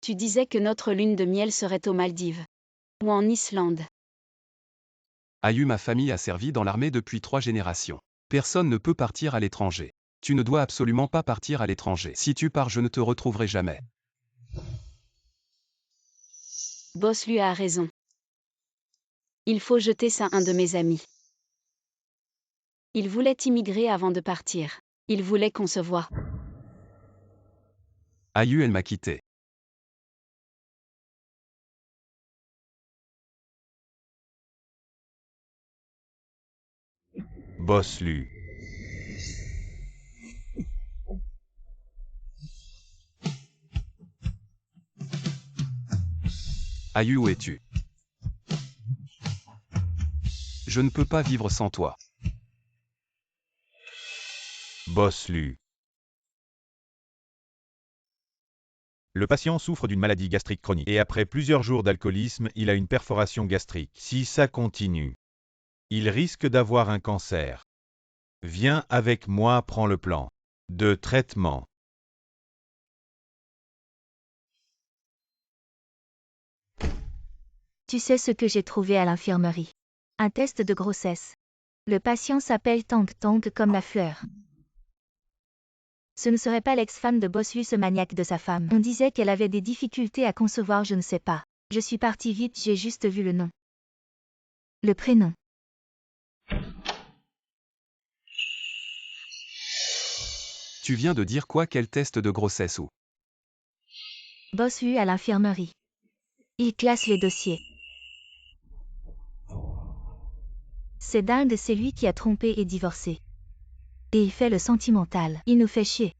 Tu disais que notre lune de miel serait aux Maldives. Ou en Islande. Ayu, ma famille a servi dans l'armée depuis 3 générations. Personne ne peut partir à l'étranger. Tu ne dois absolument pas partir à l'étranger. Si tu pars, je ne te retrouverai jamais. Boss lui a raison. Il faut jeter ça à un de mes amis. Il voulait immigrer avant de partir. Il voulait qu'on se voie. Ayu, elle m'a quitté. Boss Lu. Ayu, où es-tu? Je ne peux pas vivre sans toi. Boss Lu. Le patient souffre d'une maladie gastrique chronique et après plusieurs jours d'alcoolisme, il a une perforation gastrique. Si ça continue, il risque d'avoir un cancer. Viens avec moi, prends le plan de traitement. Tu sais ce que j'ai trouvé à l'infirmerie? Un test de grossesse. Le patient s'appelle Tang Tang comme la fleur. Ce ne serait pas l'ex-femme de Boss Lu, ce maniaque de sa femme. On disait qu'elle avait des difficultés à concevoir, je ne sais pas. Je suis partie vite, j'ai juste vu le nom. Le prénom. Tu viens de dire quoi? Quel test de grossesse ou? Boss Lu à l'infirmerie. Il classe les dossiers. C'est dingue, c'est lui qui a trompé et divorcé. Et il fait le sentimental. Il nous fait chier.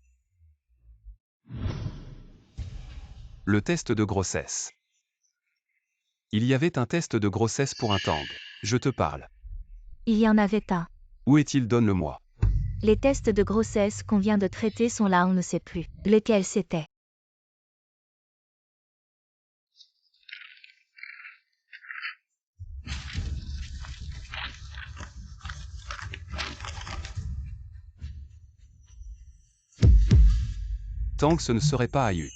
Le test de grossesse. Il y avait un test de grossesse pour un Tang. Je te parle. Il y en avait un. Où est-il? Donne-le-moi. Les tests de grossesse qu'on vient de traiter sont là, on ne sait plus lequel c'était. Tang, ce ne serait pas Ayu.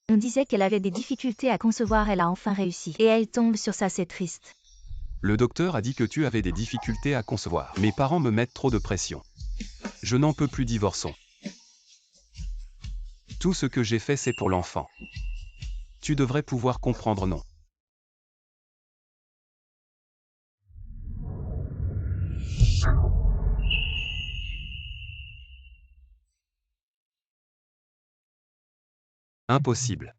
On disait qu'elle avait des difficultés à concevoir, elle a enfin réussi. Et elle tombe sur ça, c'est triste. Le docteur a dit que tu avais des difficultés à concevoir. Mes parents me mettent trop de pression. Je n'en peux plus, divorçons. Tout ce que j'ai fait, c'est pour l'enfant. Tu devrais pouvoir comprendre, non? Impossible.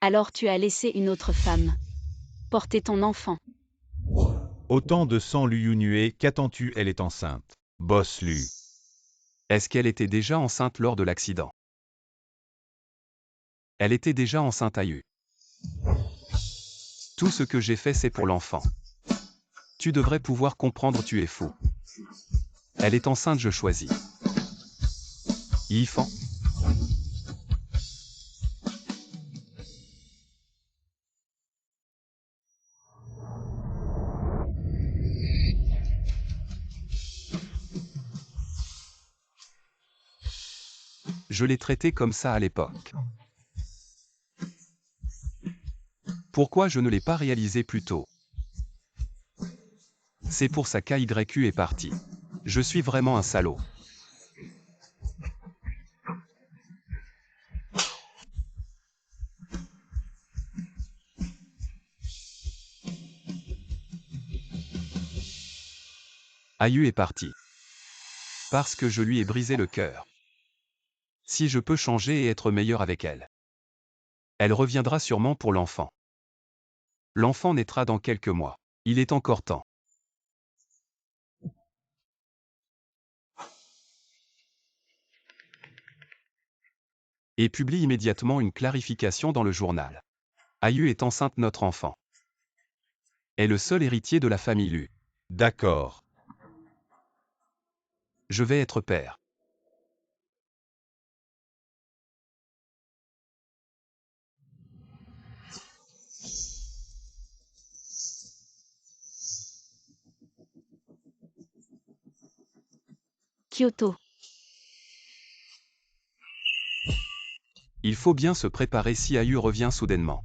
Alors tu as laissé une autre femme porter ton enfant. Autant de sang Lu Yunue, qu'attends-tu? Elle est enceinte. Boss Lu. Est-ce qu'elle était déjà enceinte lors de l'accident? Elle était déjà enceinte, Ayu. Tout ce que j'ai fait, c'est pour l'enfant. Tu devrais pouvoir comprendre, tu es fou. Elle est enceinte, je choisis. Yifan. Je l'ai traité comme ça à l'époque. Pourquoi je ne l'ai pas réalisé plus tôt? C'est pour ça qu'AYU est parti. Je suis vraiment un salaud. Ayu est parti. Parce que je lui ai brisé le cœur. Si je peux changer et être meilleur avec elle, elle reviendra sûrement pour l'enfant. L'enfant naîtra dans quelques mois. Il est encore temps. Et publie immédiatement une clarification dans le journal. Ayu est enceinte, notre enfant est le seul héritier de la famille Lu. D'accord. Je vais être père. Kyoto. Il faut bien se préparer si Ayu revient soudainement.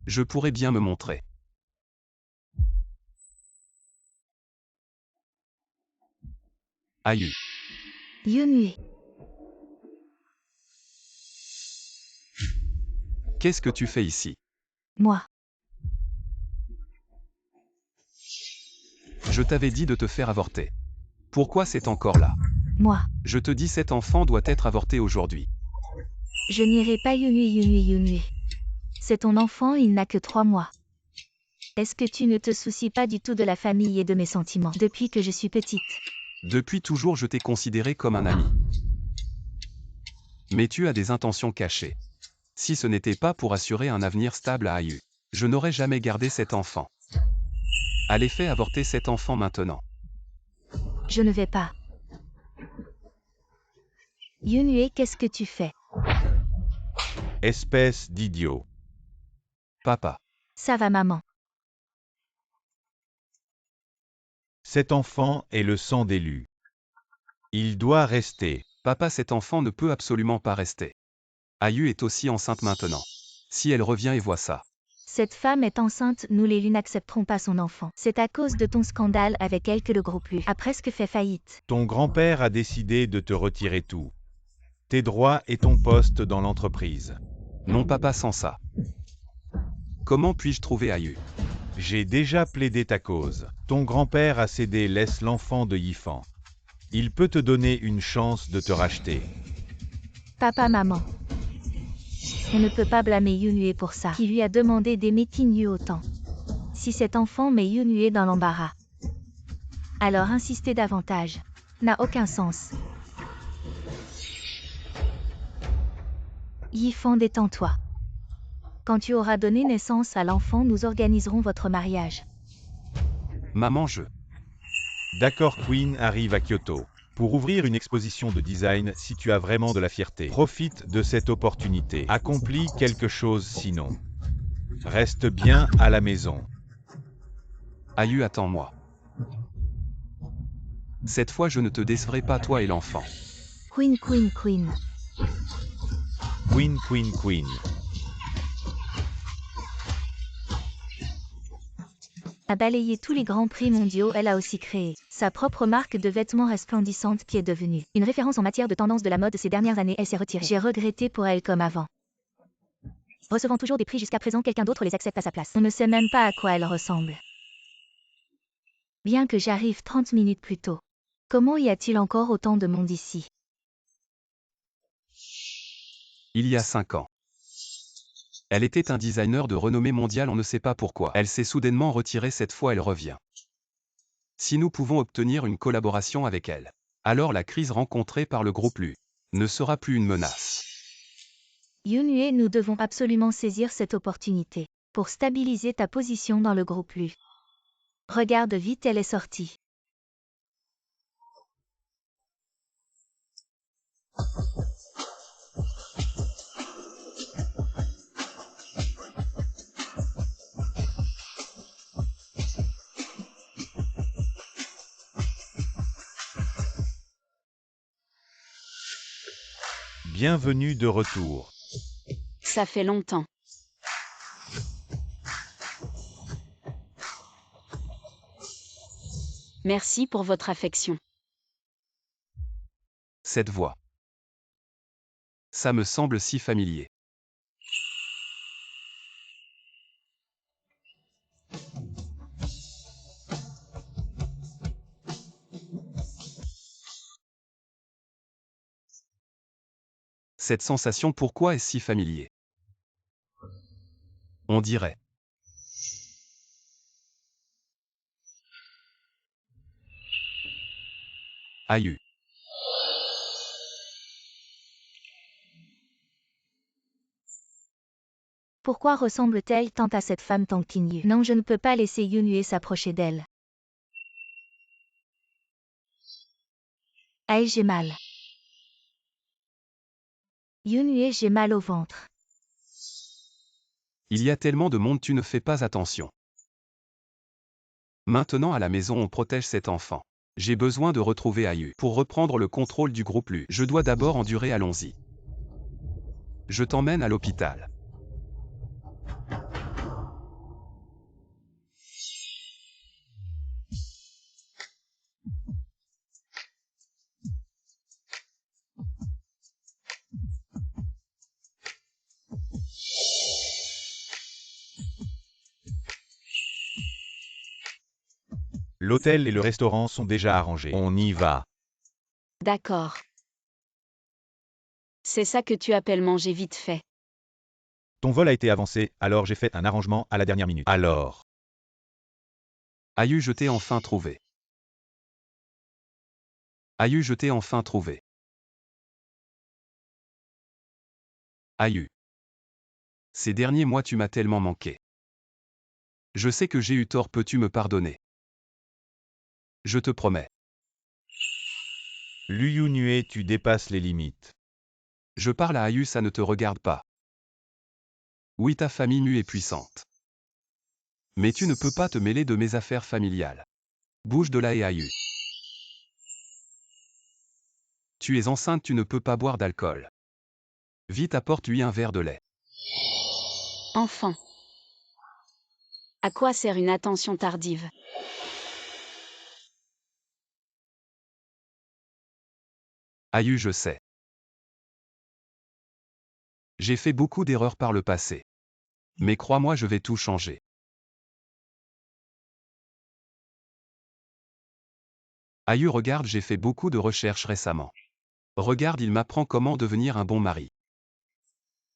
Je pourrais bien me montrer. Ayu. Yunue. Qu'est-ce que tu fais ici? Moi. Je t'avais dit de te faire avorter. Pourquoi c'est encore là? Moi. Je te dis cet enfant doit être avorté aujourd'hui. Je n'irai pas Yunui. C'est ton enfant, il n'a que 3 mois. Est-ce que tu ne te soucies pas du tout de la famille et de mes sentiments depuis que je suis petite? Depuis toujours je t'ai considéré comme un ami. Mais tu as des intentions cachées. Si ce n'était pas pour assurer un avenir stable à Ayu, je n'aurais jamais gardé cet enfant. Allez, fais avorter cet enfant maintenant. Je ne vais pas. Yunui, qu'est-ce que tu fais? Espèce d'idiot. Papa. Ça va, maman. Cet enfant est le sang d'élu. Il doit rester. Papa, cet enfant ne peut absolument pas rester. Ayu est aussi enceinte maintenant. Si elle revient et voit ça. Cette femme est enceinte, nous les Lu n'accepterons pas son enfant. C'est à cause de ton scandale avec elle que le groupe Lu a presque fait faillite. Ton grand-père a décidé de te retirer tout. Tes droits et ton poste dans l'entreprise. Non, papa, sans ça. Comment puis-je trouver Ayu? J'ai déjà plaidé ta cause. Ton grand-père a cédé, laisse l'enfant de Yifan. Il peut te donner une chance de te racheter. Papa, maman. On ne peut pas blâmer Yunui pour ça, qui lui a demandé d'aimer Kinyu autant. Si cet enfant met Yunui dans l'embarras, alors insister davantage n'a aucun sens. Yifan, détends-toi. Quand tu auras donné naissance à l'enfant, nous organiserons votre mariage. Maman, D'accord, Queen arrive à Kyoto. Pour ouvrir une exposition de design, si tu as vraiment de la fierté, profite de cette opportunité. Accomplis quelque chose sinon. Reste bien à la maison. Ayu, attends-moi. Cette fois, je ne te décevrai pas, toi et l'enfant. Queen. Queen. A balayé tous les grands prix mondiaux, elle a aussi créé sa propre marque de vêtements resplendissante qui est devenue une référence en matière de tendance de la mode ces dernières années. Elle s'est retirée. J'ai regretté pour elle comme avant. Recevant toujours des prix jusqu'à présent, quelqu'un d'autre les accepte à sa place. On ne sait même pas à quoi elle ressemble. Bien que j'arrive 30 minutes plus tôt. Comment y a-t-il encore autant de monde ici? Il y a 5 ans. Elle était un designer de renommée mondiale, on ne sait pas pourquoi. Elle s'est soudainement retirée, cette fois elle revient. Si nous pouvons obtenir une collaboration avec elle, alors la crise rencontrée par le groupe Lu ne sera plus une menace. Yunui, nous devons absolument saisir cette opportunité pour stabiliser ta position dans le groupe Lu. Regarde vite, elle est sortie. Bienvenue de retour. Ça fait longtemps. Merci pour votre affection. Cette voix. Ça me semble si familier. Cette sensation, pourquoi est-ce si familier? On dirait. Ayu. Pourquoi ressemble-t-elle tant à cette femme tant Kinyu? Non, je ne peux pas laisser Yunui s'approcher d'elle. Aïe, j'ai mal. Yunui, j'ai mal au ventre. Il y a tellement de monde, tu ne fais pas attention. Maintenant à la maison on protège cet enfant. J'ai besoin de retrouver Ayu pour reprendre le contrôle du groupe Lu. Je dois d'abord endurer, allons-y. Je t'emmène à l'hôpital. L'hôtel et le restaurant sont déjà arrangés. On y va. D'accord. C'est ça que tu appelles manger vite fait. Ton vol a été avancé, alors j'ai fait un arrangement à la dernière minute. Alors. Aïe, je t'ai enfin trouvé. Aïe, je t'ai enfin trouvé. Aïe. Ces derniers mois tu m'as tellement manqué. Je sais que j'ai eu tort, peux-tu me pardonner? Je te promets. Luyunue, tu dépasses les limites. Je parle à Aïe, ça ne te regarde pas. Oui, ta famille nue est puissante. Mais tu ne peux pas te mêler de mes affaires familiales. Bouge de là et Aïe. Tu es enceinte, tu ne peux pas boire d'alcool. Vite, apporte-lui un verre de lait. Enfant. À quoi sert une attention tardive? Aïe, je sais. J'ai fait beaucoup d'erreurs par le passé. Mais crois-moi, je vais tout changer. Aïe, regarde, j'ai fait beaucoup de recherches récemment. Regarde, il m'apprend comment devenir un bon mari.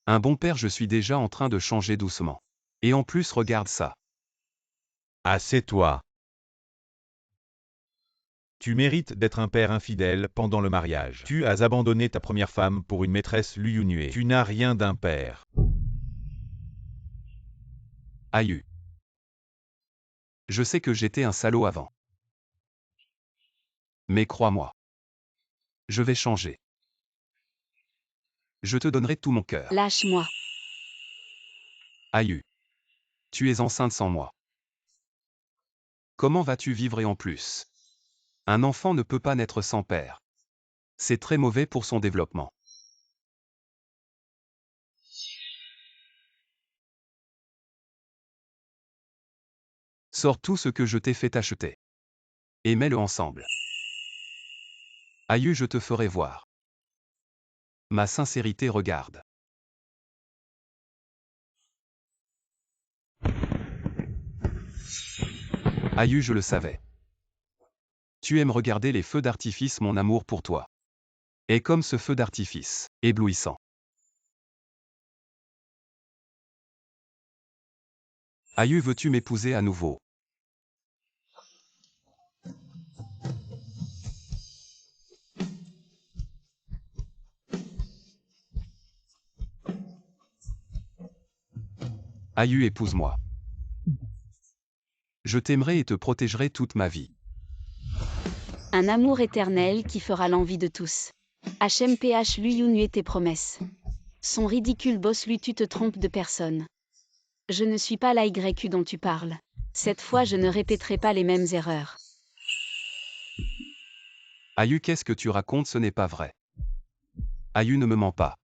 Un bon père, je suis déjà en train de changer doucement. Et en plus, regarde ça. Assieds-toi. Tu mérites d'être un père infidèle pendant le mariage. Tu as abandonné ta première femme pour une maîtresse Luyunue. Tu n'as rien d'un père. Aïe. Je sais que j'étais un salaud avant. Mais crois-moi. Je vais changer. Je te donnerai tout mon cœur. Lâche-moi. Aïe. Tu es enceinte sans moi. Comment vas-tu vivre et en plus? Un enfant ne peut pas naître sans père. C'est très mauvais pour son développement. Sors tout ce que je t'ai fait acheter. Et mets-le ensemble. Aïe, je te ferai voir. Ma sincérité, regarde. Aïe, je le savais. Tu aimes regarder les feux d'artifice, mon amour pour toi. Et comme ce feu d'artifice, éblouissant. Aïe, veux-tu m'épouser à nouveau? Aïe, épouse-moi. Je t'aimerai et te protégerai toute ma vie. Un amour éternel qui fera l'envie de tous. HMPH Luyunue tes promesses. Son ridicule boss lui, tu te trompes de personne. Je ne suis pas l'AYQ dont tu parles. Cette fois je ne répéterai pas les mêmes erreurs. Aïe, qu'est-ce que tu racontes, ce n'est pas vrai. Aïe, ne me mens pas.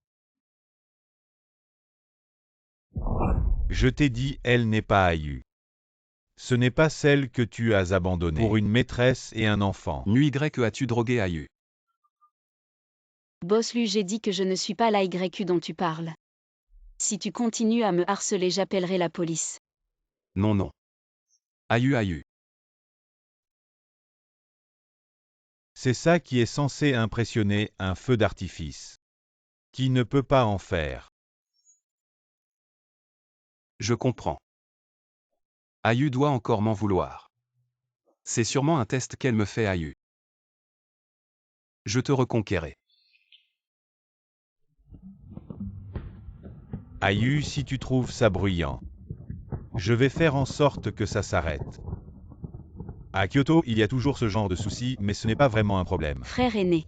Je t'ai dit, elle n'est pas Aïe. Ce n'est pas celle que tu as abandonnée pour une maîtresse et un enfant. Nuit que as-tu drogué Aïe? Boss lui, j'ai dit que je ne suis pas l'AYQ dont tu parles. Si tu continues à me harceler, j'appellerai la police. Non, non. Aïe, aïe. C'est ça qui est censé impressionner un feu d'artifice. Qui ne peut pas en faire. Je comprends. Aïe doit encore m'en vouloir. C'est sûrement un test qu'elle me fait Aïe. Je te reconquérai. Aïe, si tu trouves ça bruyant. Je vais faire en sorte que ça s'arrête. À Kyoto, il y a toujours ce genre de soucis, mais ce n'est pas vraiment un problème. Frère aîné.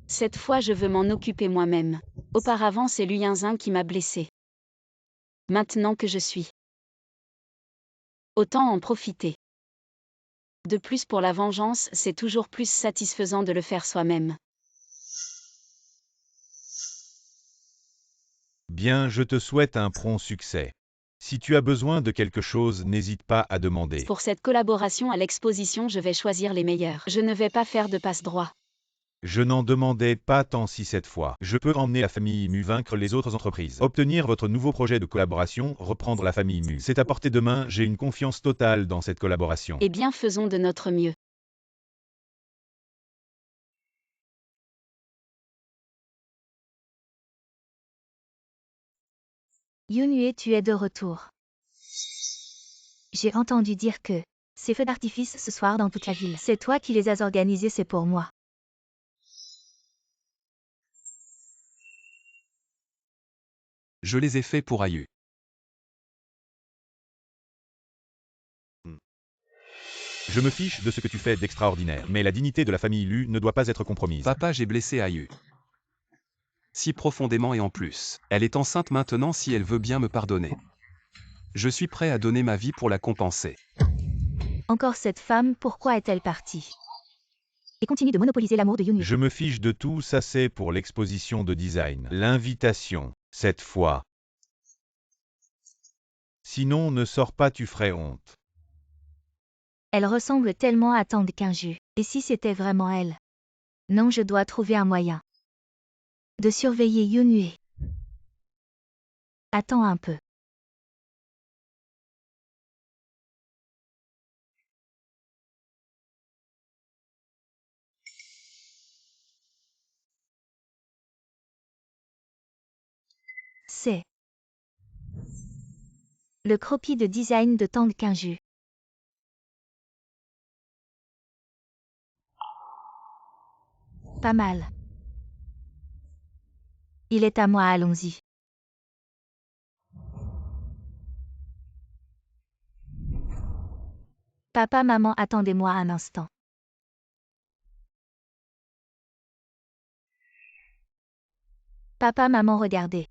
Cette fois je veux m'en occuper moi-même. Auparavant c'est Luyinzin qui m'a blessé. Maintenant que je suis. Autant en profiter. De plus, pour la vengeance, c'est toujours plus satisfaisant de le faire soi-même. Bien, je te souhaite un prompt succès. Si tu as besoin de quelque chose, n'hésite pas à demander. Pour cette collaboration à l'exposition, je vais choisir les meilleurs. Je ne vais pas faire de passe-droit. Je n'en demandais pas tant si cette fois. Je peux emmener la famille Mu vaincre les autres entreprises. Obtenir votre nouveau projet de collaboration, reprendre la famille Mu. C'est à portée de main, j'ai une confiance totale dans cette collaboration. Eh bien, faisons de notre mieux. Yunhue, tu es de retour. J'ai entendu dire que ces feux d'artifice ce soir dans toute la ville. C'est toi qui les as organisés, c'est pour moi. Je les ai faits pour Ayu. Je me fiche de ce que tu fais d'extraordinaire, mais la dignité de la famille Lu ne doit pas être compromise. Papa, j'ai blessé Ayu. Si profondément et en plus. Elle est enceinte maintenant si elle veut bien me pardonner. Je suis prêt à donner ma vie pour la compenser. Encore cette femme, pourquoi est-elle partie? Et continue de monopoliser l'amour de Yunhue. Je me fiche de tout, ça c'est pour l'exposition de design. L'invitation, cette fois. Sinon, ne sors pas, tu ferais honte. Elle ressemble tellement à Tang Qingju. Et si c'était vraiment elle? Non, je dois trouver un moyen de surveiller Yunhue. Attends un peu. C'est le croquis de design de Tang Qingju. Pas mal. Il est à moi, allons-y. Papa, maman, attendez-moi un instant. Papa, maman, regardez.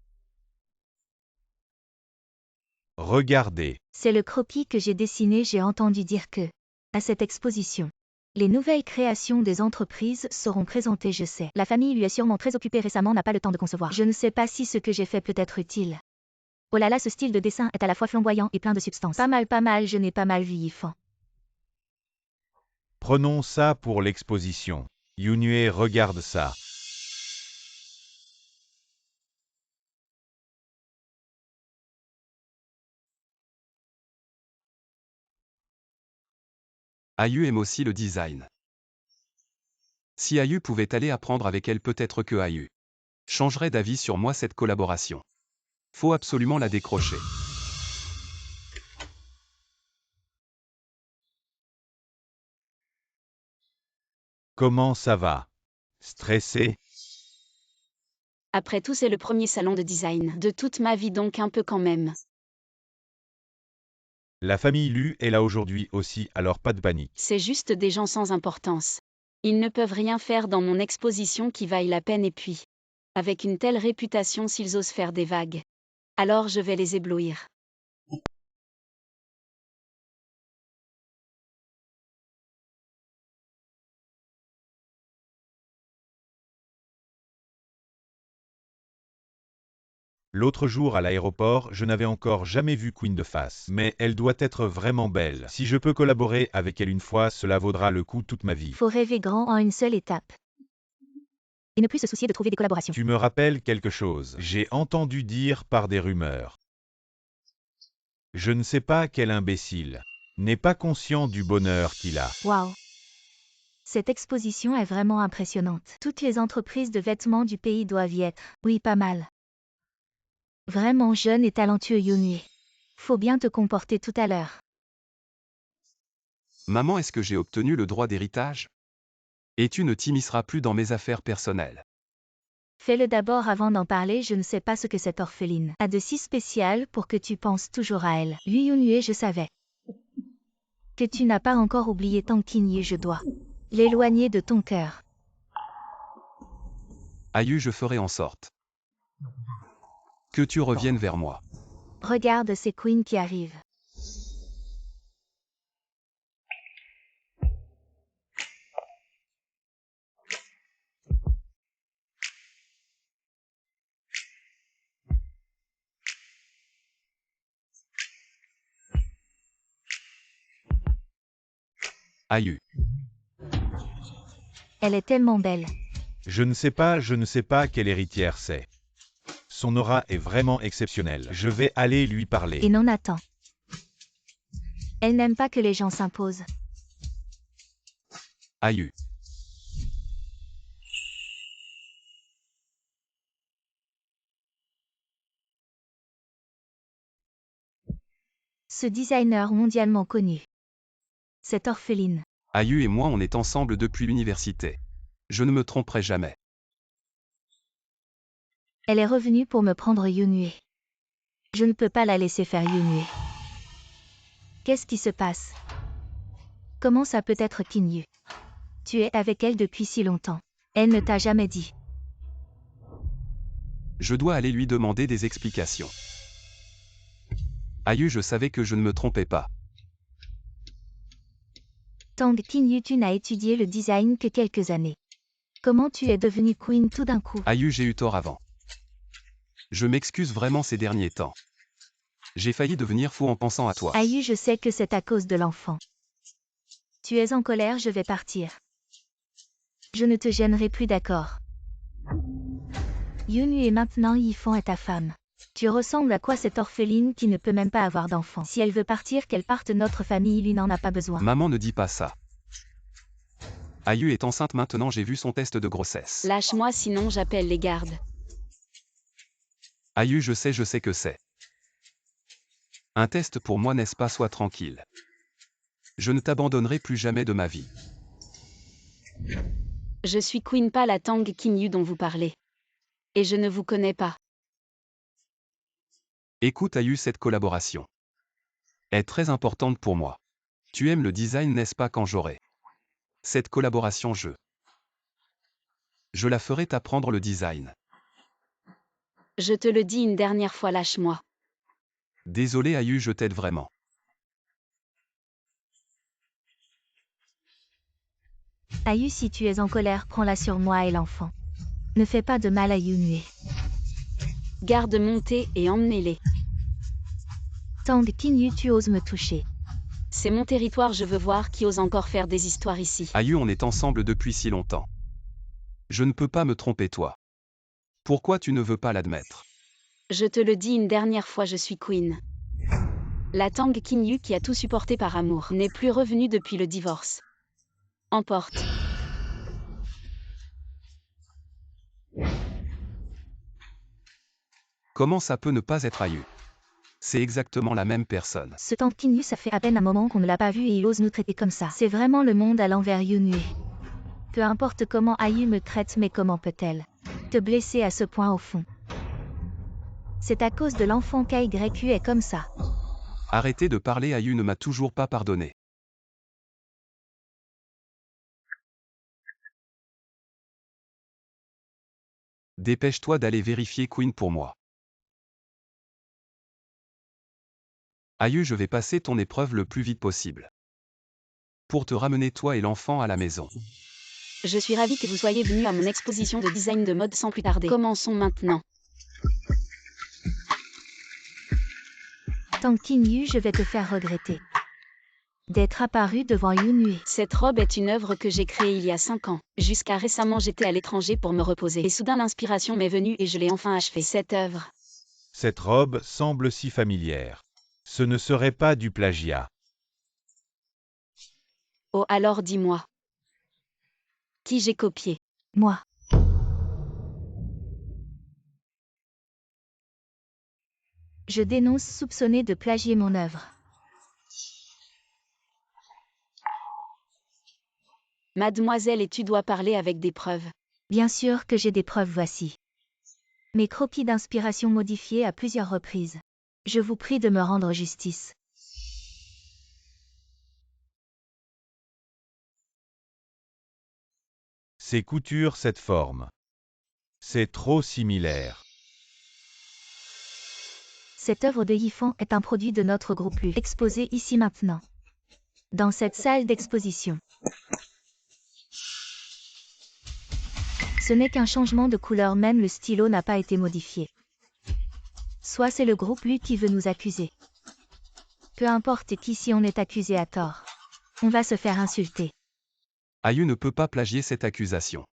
Regardez. C'est le croquis que j'ai dessiné, j'ai entendu dire que, à cette exposition, les nouvelles créations des entreprises seront présentées, je sais. La famille lui est sûrement très occupée récemment, n'a pas le temps de concevoir. Je ne sais pas si ce que j'ai fait peut être utile. Oh là là, ce style de dessin est à la fois flamboyant et plein de substance. Pas mal, je n'ai pas mal vieilli. Prenons ça pour l'exposition. Yunhue, regarde ça. Ayu aime aussi le design. Si Ayu pouvait aller apprendre avec elle, peut-être que Ayu changerait d'avis sur moi. Cette collaboration. Faut absolument la décrocher. Comment ça va? Stressé? Après tout, c'est le premier salon de design de toute ma vie, donc un peu quand même. La famille Lu est là aujourd'hui aussi, alors pas de panique. C'est juste des gens sans importance. Ils ne peuvent rien faire dans mon exposition qui vaille la peine, et puis, avec une telle réputation, s'ils osent faire des vagues, alors je vais les éblouir. L'autre jour à l'aéroport, je n'avais encore jamais vu Queen de face. Mais elle doit être vraiment belle. Si je peux collaborer avec elle une fois, cela vaudra le coup toute ma vie. Faut rêver grand en une seule étape. Et ne plus se soucier de trouver des collaborations. Tu me rappelles quelque chose. J'ai entendu dire par des rumeurs. Je ne sais pas quel imbécile n'est pas conscient du bonheur qu'il a. Waouh! Cette exposition est vraiment impressionnante. Toutes les entreprises de vêtements du pays doivent y être. Oui, pas mal. Vraiment jeune et talentueux Yunhue. Faut bien te comporter tout à l'heure. Maman, est-ce que j'ai obtenu le droit d'héritage? Et tu ne t'immisceras plus dans mes affaires personnelles. Fais-le d'abord avant d'en parler, je ne sais pas ce que cette orpheline a de si spécial pour que tu penses toujours à elle. Oui Yunhue, je savais que tu n'as pas encore oublié Tang Qingyu, je dois l'éloigner de ton cœur. Ayu, je ferai en sorte que tu reviennes vers moi. Regarde, c'est Queen qui arrive. Ayu. Elle est tellement belle. Je ne sais pas quelle héritière c'est. Son aura est vraiment exceptionnelle. Je vais aller lui Et parler. non, attends. Elle n'aime pas que les gens s'imposent. Ayu. Ce designer mondialement connu. Cette orpheline. Ayu et moi on est ensemble depuis l'université. Je ne me tromperai jamais. Elle est revenue pour me prendre Yunue. Je ne peux pas la laisser faire Yunue. Qu'est-ce qui se passe? Comment ça peut être Kinyu? Tu es avec elle depuis si longtemps. Elle ne t'a jamais dit. Je dois aller lui demander des explications. Ayu, je savais que je ne me trompais pas. Tang Kinyu, tu n'as étudié le design que quelques années. Comment tu es devenue queen tout d'un coup? Ayu, j'ai eu tort avant. Je m'excuse vraiment ces derniers temps. J'ai failli devenir fou en pensant à toi. Ayu, je sais que c'est à cause de l'enfant. Tu es en colère, je vais partir. Je ne te gênerai plus, d'accord? Yunu et maintenant Yifan est ta femme. Tu ressembles à quoi cette orpheline qui ne peut même pas avoir d'enfant? Si elle veut partir, qu'elle parte, notre famille lui n'en a pas besoin. Maman ne dit pas ça. Ayu est enceinte maintenant, j'ai vu son test de grossesse. Lâche-moi sinon j'appelle les gardes. Ayu, je sais que c'est. Un test pour moi, n'est-ce pas? Sois tranquille. Je ne t'abandonnerai plus jamais de ma vie. Je suis Queen, pas la Tang Kinyu dont vous parlez. Et je ne vous connais pas. Écoute Ayu, cette collaboration est très importante pour moi. Tu aimes le design, n'est-ce pas? Quand j'aurai cette collaboration, je la ferai t'apprendre le design. Je te le dis une dernière fois, lâche-moi. Désolé Ayu, je t'aide vraiment. Ayu, si tu es en colère, prends-la sur moi et l'enfant. Ne fais pas de mal à Yunue. Garde montez et emmenez-les. Tang Kinyu, tu oses me toucher. C'est mon territoire, je veux voir qui ose encore faire des histoires ici. Ayu, on est ensemble depuis si longtemps. Je ne peux pas me tromper, toi. Pourquoi tu ne veux pas l'admettre? Je te le dis une dernière fois, je suis Queen. La Tang Kinyu qui a tout supporté par amour n'est plus revenue depuis le divorce. Emporte. Comment ça peut ne pas être Ayu? C'est exactement la même personne. Ce Tang Kinyu, ça fait à peine un moment qu'on ne l'a pas vu et il ose nous traiter comme ça. C'est vraiment le monde à l'envers, Yunue. Peu importe comment Ayu me traite, mais comment peut-elle te blesser à ce point au fond? C'est à cause de l'enfant qu'AYU est comme ça. Arrêtez de parler, Ayu ne m'a toujours pas pardonné. Dépêche-toi d'aller vérifier Queen pour moi. Ayu, je vais passer ton épreuve le plus vite possible. Pour te ramener toi et l'enfant à la maison. Je suis ravie que vous soyez venu à mon exposition de design de mode sans plus tarder. Commençons maintenant. Tang Kinyu, je vais te faire regretter d'être apparu devant Yunue. Cette robe est une œuvre que j'ai créée il y a 5 ans. Jusqu'à récemment, j'étais à l'étranger pour me reposer. Et soudain, l'inspiration m'est venue et je l'ai enfin achevée. Cette œuvre. Cette robe semble si familière. Ce ne serait pas du plagiat. Oh, alors dis-moi. Qui j'ai copié? Moi. Je dénonce soupçonner de plagier mon œuvre. Mademoiselle, et tu dois parler avec des preuves. Bien sûr que j'ai des preuves, voici. Mes croquis d'inspiration modifiés à plusieurs reprises. Je vous prie de me rendre justice. Ces coutures, cette forme. C'est trop similaire. Cette œuvre de Yifan est un produit de notre groupe Lu, exposé ici maintenant. Dans cette salle d'exposition. Ce n'est qu'un changement de couleur, même le stylo n'a pas été modifié. Soit c'est le groupe Lu qui veut nous accuser. Peu importe qui, si on est accusé à tort. On va se faire insulter. Ayu ne peut pas plagier cette accusation.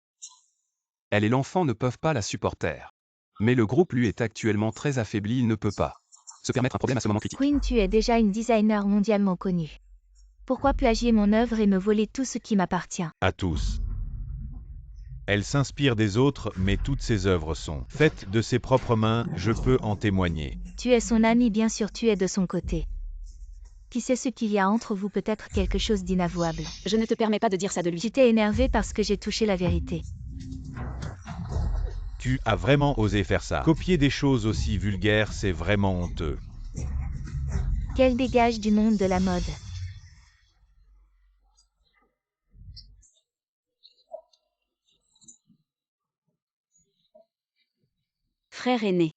Elle et l'enfant ne peuvent pas la supporter. Mais le groupe lui est actuellement très affaibli, il ne peut pas se permettre un problème à ce moment critique. Queen, tu es déjà une designer mondialement connue. Pourquoi plagier mon œuvre et me voler tout ce qui m'appartient? À tous. Elle s'inspire des autres, mais toutes ses œuvres sont faites de ses propres mains, je peux en témoigner. Tu es son ami, bien sûr, tu es de son côté. Qui sait ce qu'il y a entre vous, peut-être quelque chose d'inavouable. Je ne te permets pas de dire ça de lui. Tu t'es énervé parce que j'ai touché la vérité. Tu as vraiment osé faire ça. Copier des choses aussi vulgaires, c'est vraiment honteux. Qu'elle dégage du monde de la mode. Frère aîné.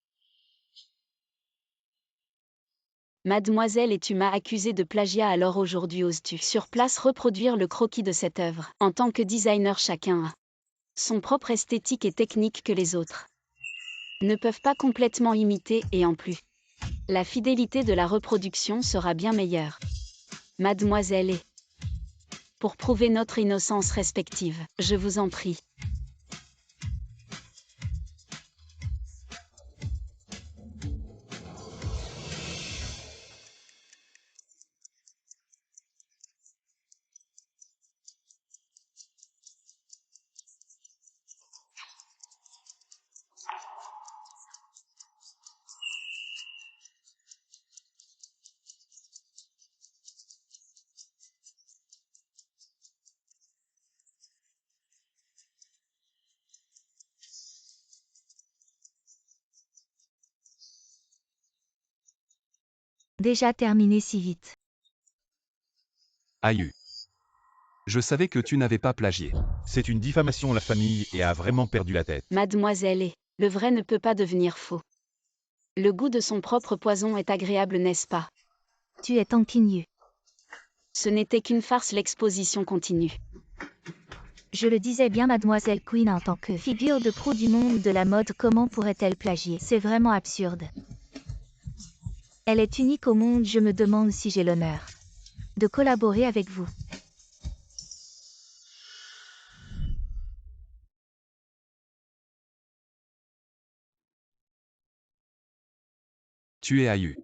Mademoiselle, et tu m'as accusé de plagiat, alors aujourd'hui oses-tu sur place reproduire le croquis de cette œuvre? En tant que designer, chacun a son propre esthétique et technique que les autres ne peuvent pas complètement imiter, et en plus, la fidélité de la reproduction sera bien meilleure. Mademoiselle, et pour prouver notre innocence respective, je vous en prie. Déjà terminé si vite. Aïe. Je savais que tu n'avais pas plagié. C'est une diffamation, la famille, et a vraiment perdu la tête. Mademoiselle, et le vrai ne peut pas devenir faux. Le goût de son propre poison est agréable, n'est-ce pas? Tu es tanquineux. Ce n'était qu'une farce, l'exposition continue. Je le disais bien, Mademoiselle Queen, en tant que figure de proue du monde de la mode, comment pourrait-elle plagier? C'est vraiment absurde. Elle est unique au monde, je me demande si j'ai l'honneur de collaborer avec vous. Tu es Aïe.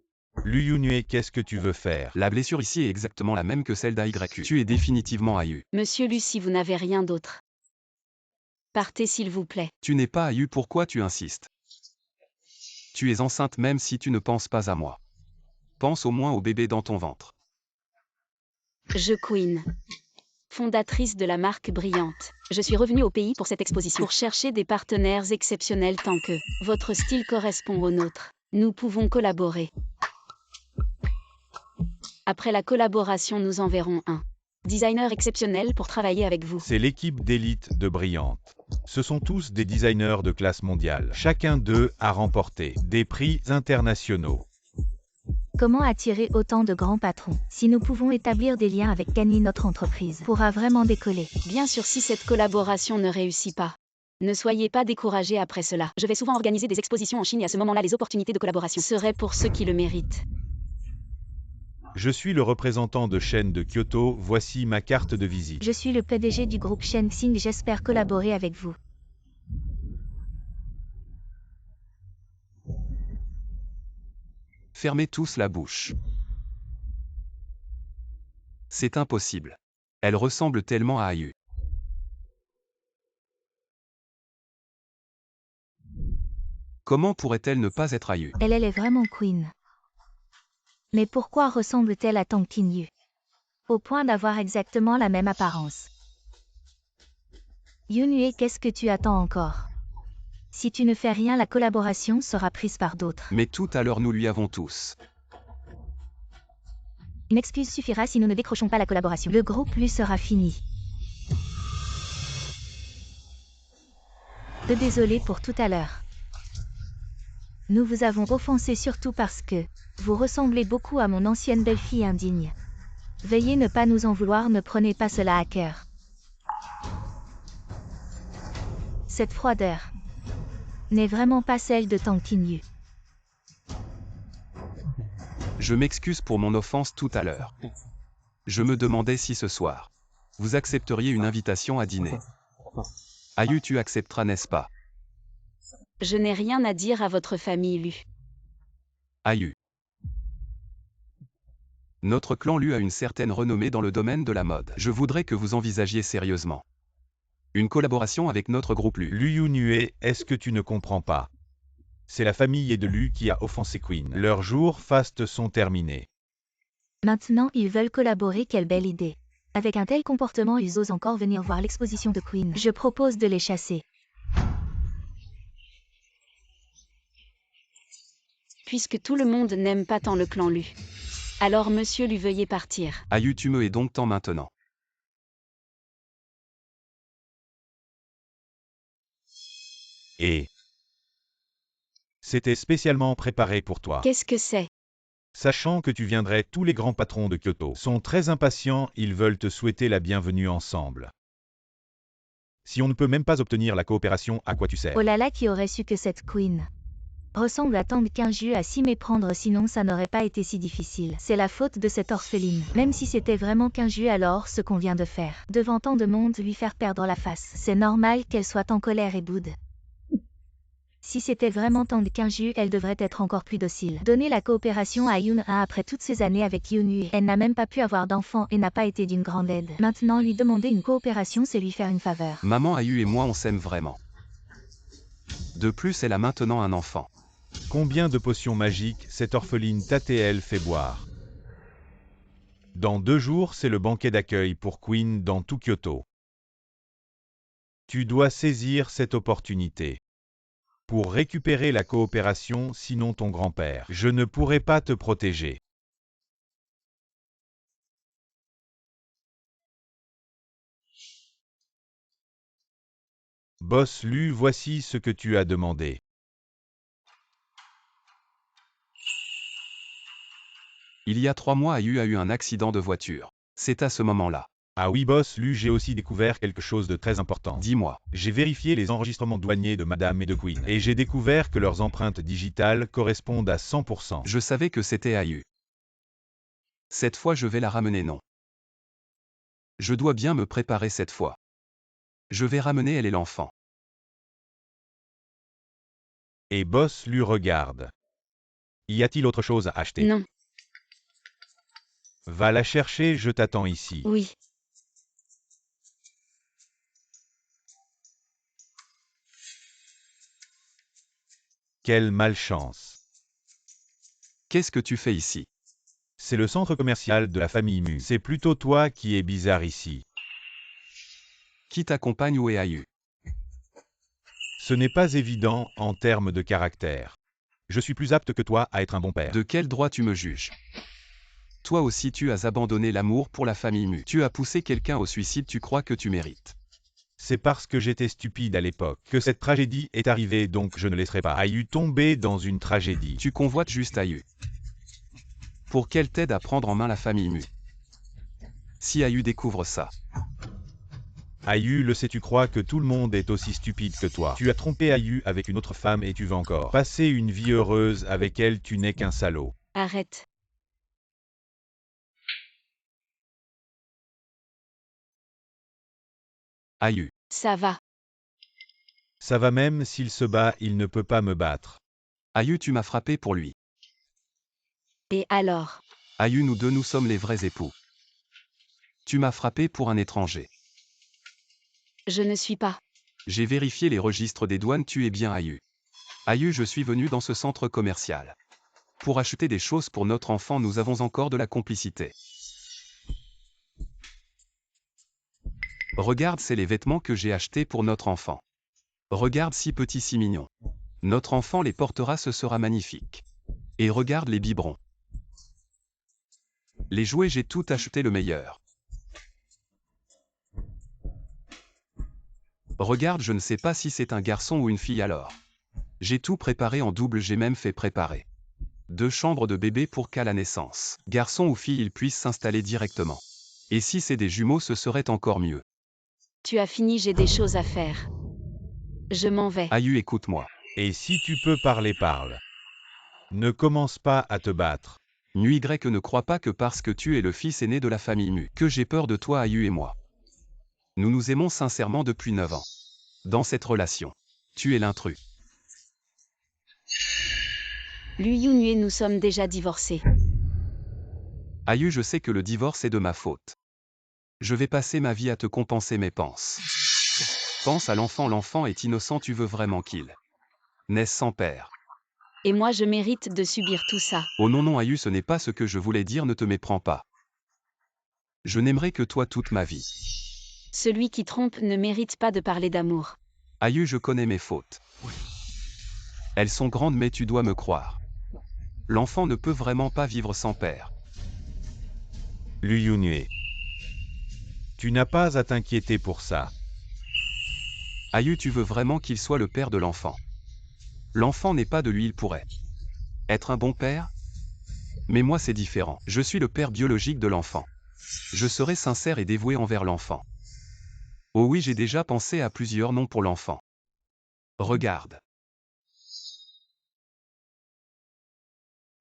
Luyunue, qu'est-ce que tu veux faire? La blessure ici est exactement la même que celle d'AYQ. Tu es définitivement Aïe. Monsieur Lucie, vous n'avez rien d'autre. Partez s'il vous plaît. Tu n'es pas Aïe, pourquoi tu insistes? Tu es enceinte même si tu ne penses pas à moi. Pense au moins au bébé dans ton ventre. Je Queen, fondatrice de la marque Brillante. Je suis revenue au pays pour cette exposition pour chercher des partenaires exceptionnels tant que votre style correspond au nôtre. Nous pouvons collaborer. Après la collaboration, nous enverrons un designer exceptionnel pour travailler avec vous. C'est l'équipe d'élite de Brillante. Ce sont tous des designers de classe mondiale. Chacun d'eux a remporté des prix internationaux. Comment attirer autant de grands patrons? Si nous pouvons établir des liens avec Kanye, notre entreprise pourra vraiment décoller. Bien sûr, si cette collaboration ne réussit pas, ne soyez pas découragés après cela. Je vais souvent organiser des expositions en Chine et à ce moment-là, les opportunités de collaboration seraient pour ceux qui le méritent. Je suis le représentant de Shen de Kyoto, voici ma carte de visite. Je suis le PDG du groupe Shenxing, j'espère collaborer avec vous. Fermez tous la bouche. C'est impossible. Elle ressemble tellement à Aïe. Comment pourrait-elle ne pas être Aïe? Elle est vraiment Queen. Mais pourquoi ressemble-t-elle à Tanquinyu? Au point d'avoir exactement la même apparence. Yunue, qu'est-ce que tu attends encore? Si tu ne fais rien, la collaboration sera prise par d'autres. Mais tout à l'heure nous lui avons tous. Une excuse suffira si nous ne décrochons pas la collaboration. Le groupe lui sera fini. Désolé pour tout à l'heure. Nous vous avons offensé surtout parce que vous ressemblez beaucoup à mon ancienne belle-fille indigne. Veuillez ne pas nous en vouloir, ne prenez pas cela à cœur. Cette froideur n'est vraiment pas celle de Tanquinyu. Je m'excuse pour mon offense tout à l'heure. Je me demandais si ce soir, vous accepteriez une invitation à dîner. Ayu, tu accepteras, n'est-ce pas? Je n'ai rien à dire à votre famille Lu. Ayu. Notre clan Lu a une certaine renommée dans le domaine de la mode. Je voudrais que vous envisagiez sérieusement une collaboration avec notre groupe Lu. Lu Yunhue, est-ce que tu ne comprends pas? C'est la famille de Lu qui a offensé Queen. Leurs jours fastes sont terminés. Maintenant, ils veulent collaborer, quelle belle idée. Avec un tel comportement, ils osent encore venir voir l'exposition de Queen. Je propose de les chasser. Puisque tout le monde n'aime pas tant le clan Lu. Alors monsieur Lu, veuillez partir. Ayu, tu me es donc temps maintenant. Et c'était spécialement préparé pour toi. Qu'est-ce que c'est? Sachant que tu viendrais, tous les grands patrons de Kyoto sont très impatients, ils veulent te souhaiter la bienvenue ensemble. Si on ne peut même pas obtenir la coopération, à quoi tu sers? Oh là là, qui aurait su que cette Queen ressemble à tant de Kinju à s'y méprendre, sinon ça n'aurait pas été si difficile. C'est la faute de cette orpheline. Même si c'était vraiment Kinju, alors ce qu'on vient de faire, devant tant de monde, lui faire perdre la face. C'est normal qu'elle soit en colère et boude. Si c'était vraiment tant de Kinju, elle devrait être encore plus docile. Donner la coopération à Yun-A après toutes ces années avec Yun-Ue. Elle n'a même pas pu avoir d'enfant et n'a pas été d'une grande aide. Maintenant, lui demander une coopération, c'est lui faire une faveur. Maman Ayu et moi, on s'aime vraiment. De plus, elle a maintenant un enfant. Combien de potions magiques cette orpheline t'a-t-elle fait boire? Dans 2 jours, c'est le banquet d'accueil pour Queen dans tout Kyoto. Tu dois saisir cette opportunité pour récupérer la coopération, sinon ton grand-père, je ne pourrai pas te protéger. Boss Lu, voici ce que tu as demandé. Il y a 3 mois, Ayu a eu un accident de voiture. C'est à ce moment-là. Ah oui boss Lu, j'ai aussi découvert quelque chose de très important. Dis-moi. J'ai vérifié les enregistrements douaniers de Madame et de Queen, et j'ai découvert que leurs empreintes digitales correspondent à 100%. Je savais que c'était Ayu. Cette fois, je vais la ramener, non. Je dois bien me préparer cette fois. Je vais ramener elle et l'enfant. Et boss Lu regarde. Y a-t-il autre chose à acheter? Non. Va la chercher, je t'attends ici. Oui. Quelle malchance. Qu'est-ce que tu fais ici? C'est le centre commercial de la famille Mu. C'est plutôt toi qui es bizarre ici. Qui t'accompagne, où est Ayu? Ce n'est pas évident en termes de caractère. Je suis plus apte que toi à être un bon père. De quel droit tu me juges? Toi aussi tu as abandonné l'amour pour la famille Mu. Tu as poussé quelqu'un au suicide, tu crois que tu mérites. C'est parce que j'étais stupide à l'époque que cette tragédie est arrivée, donc je ne laisserai pas Ayu tomber dans une tragédie. Tu convoites juste Ayu. Pour qu'elle t'aide à prendre en main la famille Mu. Si Ayu découvre ça. Ayu, le sais, tu crois que tout le monde est aussi stupide que toi. Tu as trompé Ayu avec une autre femme et tu veux encore passer une vie heureuse avec elle, tu n'es qu'un salaud. Arrête. Ayu. Ça va. Ça va, même s'il se bat, il ne peut pas me battre. Ayu, tu m'as frappé pour lui. Et alors? Ayu, nous deux, nous sommes les vrais époux. Tu m'as frappé pour un étranger. Je ne suis pas. J'ai vérifié les registres des douanes, tu es bien Ayu. Ayu, je suis venu dans ce centre commercial. Pour acheter des choses pour notre enfant, nous avons encore de la complicité. Regarde, c'est les vêtements que j'ai achetés pour notre enfant. Regarde, si petit, si mignon. Notre enfant les portera, ce sera magnifique. Et regarde les biberons. Les jouets, j'ai tout acheté le meilleur. Regarde, je ne sais pas si c'est un garçon ou une fille alors. J'ai tout préparé en double, j'ai même fait préparer 2 chambres de bébé pour qu'à la naissance, garçon ou fille, ils puissent s'installer directement. Et si c'est des jumeaux, ce serait encore mieux. Tu as fini, j'ai des choses à faire. Je m'en vais. Ayu, écoute-moi. Et si tu peux parler, parle. Ne commence pas à te battre. Nuit Y ne crois pas que parce que tu es le fils aîné de la famille Mu, que j'ai peur de toi, Ayu et moi. Nous nous aimons sincèrement depuis 9 ans. dans cette relation. Tu es l'intrus. Lui Yunhue, nous sommes déjà divorcés. Ayu, je sais que le divorce est de ma faute. Je vais passer ma vie à te compenser, mais pense. Pense à l'enfant, l'enfant est innocent, tu veux vraiment qu'il naisse sans père. Et moi je mérite de subir tout ça. Oh non non Ayu, ce n'est pas ce que je voulais dire, ne te méprends pas. Je n'aimerai que toi toute ma vie. Celui qui trompe ne mérite pas de parler d'amour. Ayu, je connais mes fautes. Elles sont grandes, mais tu dois me croire. L'enfant ne peut vraiment pas vivre sans père. Lui Yunhue. Tu n'as pas à t'inquiéter pour ça. Ayu, tu veux vraiment qu'il soit le père de l'enfant. L'enfant n'est pas de lui, il pourrait être un bon père. Mais moi c'est différent. Je suis le père biologique de l'enfant. Je serai sincère et dévoué envers l'enfant. Oh oui, j'ai déjà pensé à plusieurs noms pour l'enfant. Regarde.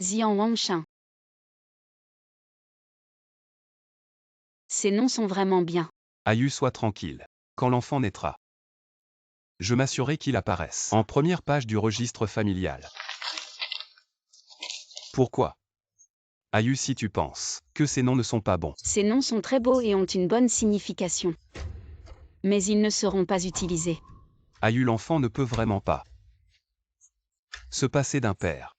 Xian Wangshan. Ces noms sont vraiment bien. Ayu, sois tranquille. Quand l'enfant naîtra, je m'assurerai qu'il apparaisse en première page du registre familial. Pourquoi? Ayu, si tu penses que ces noms ne sont pas bons. Ces noms sont très beaux et ont une bonne signification. Mais ils ne seront pas utilisés. Ayu, l'enfant ne peut vraiment pas se passer d'un père.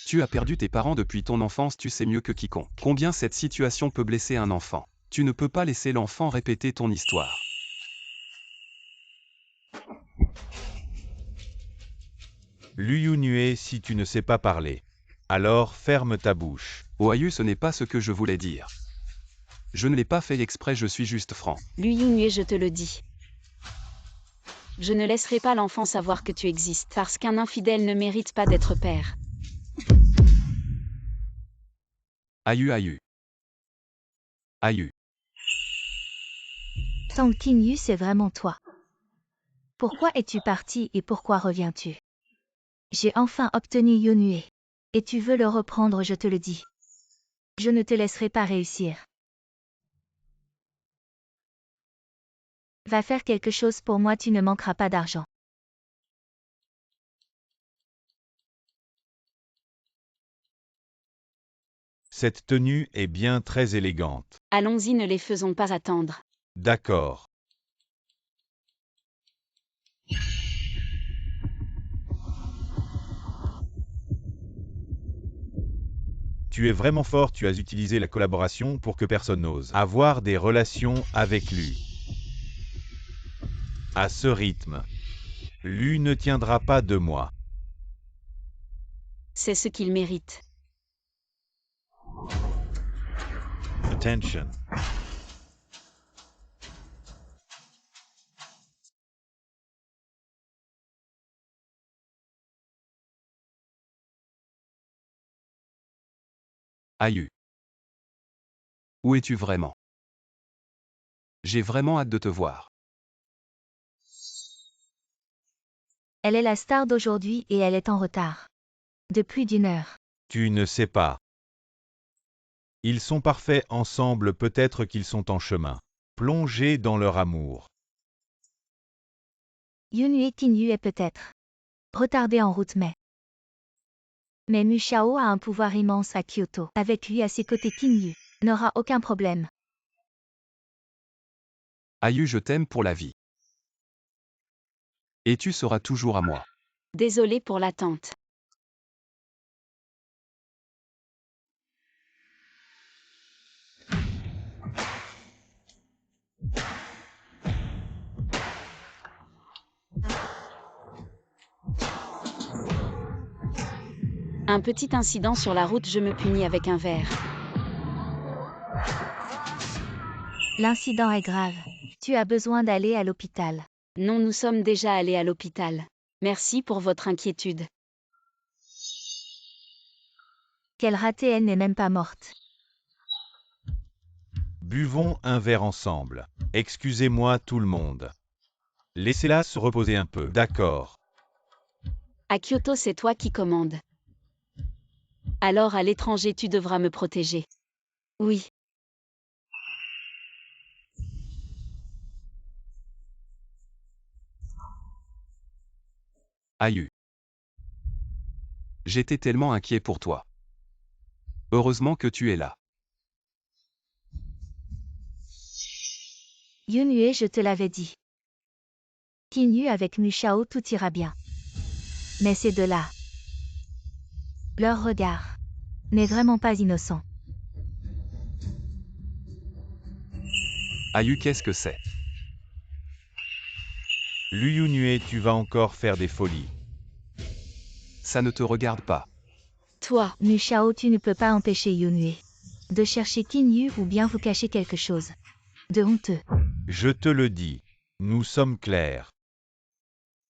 Tu as perdu tes parents depuis ton enfance, tu sais mieux que quiconque combien cette situation peut blesser un enfant. Tu ne peux pas laisser l'enfant répéter ton histoire. Lui Yunhue, si tu ne sais pas parler, alors ferme ta bouche. Oh Ayu, ce n'est pas ce que je voulais dire. Je ne l'ai pas fait exprès, je suis juste franc. Lui Yunhue, je te le dis. Je ne laisserai pas l'enfant savoir que tu existes, parce qu'un infidèle ne mérite pas d'être père. Ayu, Ayu. Ayu. Tang Qingyu, c'est vraiment toi. Pourquoi es-tu parti et pourquoi reviens-tu? J'ai enfin obtenu Yunhue. Et tu veux le reprendre, je te le dis. Je ne te laisserai pas réussir. Va faire quelque chose pour moi, tu ne manqueras pas d'argent. Cette tenue est bien très élégante. Allons-y, ne les faisons pas attendre. D'accord. Tu es vraiment fort, tu as utilisé la collaboration pour que personne n'ose avoir des relations avec lui. À ce rythme, lui ne tiendra pas de moi. C'est ce qu'il mérite. Attention. Ayu. Où es-tu vraiment? J'ai vraiment hâte de te voir. Elle est la star d'aujourd'hui et elle est en retard. De plus d'1 heure. Tu ne sais pas. Ils sont parfaits ensemble, peut-être qu'ils sont en chemin, plongés dans leur amour. Yunhue Qingyu est peut-être retardé en route, mais Mu Xiao a un pouvoir immense à Kyoto. Avec lui à ses côtés, Qingyu n'aura aucun problème. Ayu, je t'aime pour la vie. Et tu seras toujours à moi. Désolé pour l'attente. Un petit incident sur la route, je me punis avec un verre. L'incident est grave. Tu as besoin d'aller à l'hôpital. Non, nous sommes déjà allés à l'hôpital. Merci pour votre inquiétude. Quelle ratée, elle n'est même pas morte. Buvons un verre ensemble. Excusez-moi tout le monde. Laissez-la se reposer un peu. D'accord. À Kyoto, c'est toi qui commandes. Alors à l'étranger, tu devras me protéger. Oui. Ayu. J'étais tellement inquiet pour toi. Heureusement que tu es là. Yunhue, je te l'avais dit. Qinyu avec Mushao, tout ira bien. Mais ces deux-là. Leur regard n'est vraiment pas innocent. Ayu, qu'est-ce que c'est? Lu Yunhue, tu vas encore faire des folies. Ça ne te regarde pas. Toi, Mushao, tu ne peux pas empêcher Yunhue de chercher Qinyu ou bien vous cacher quelque chose de honteux. Je te le dis, nous sommes clairs.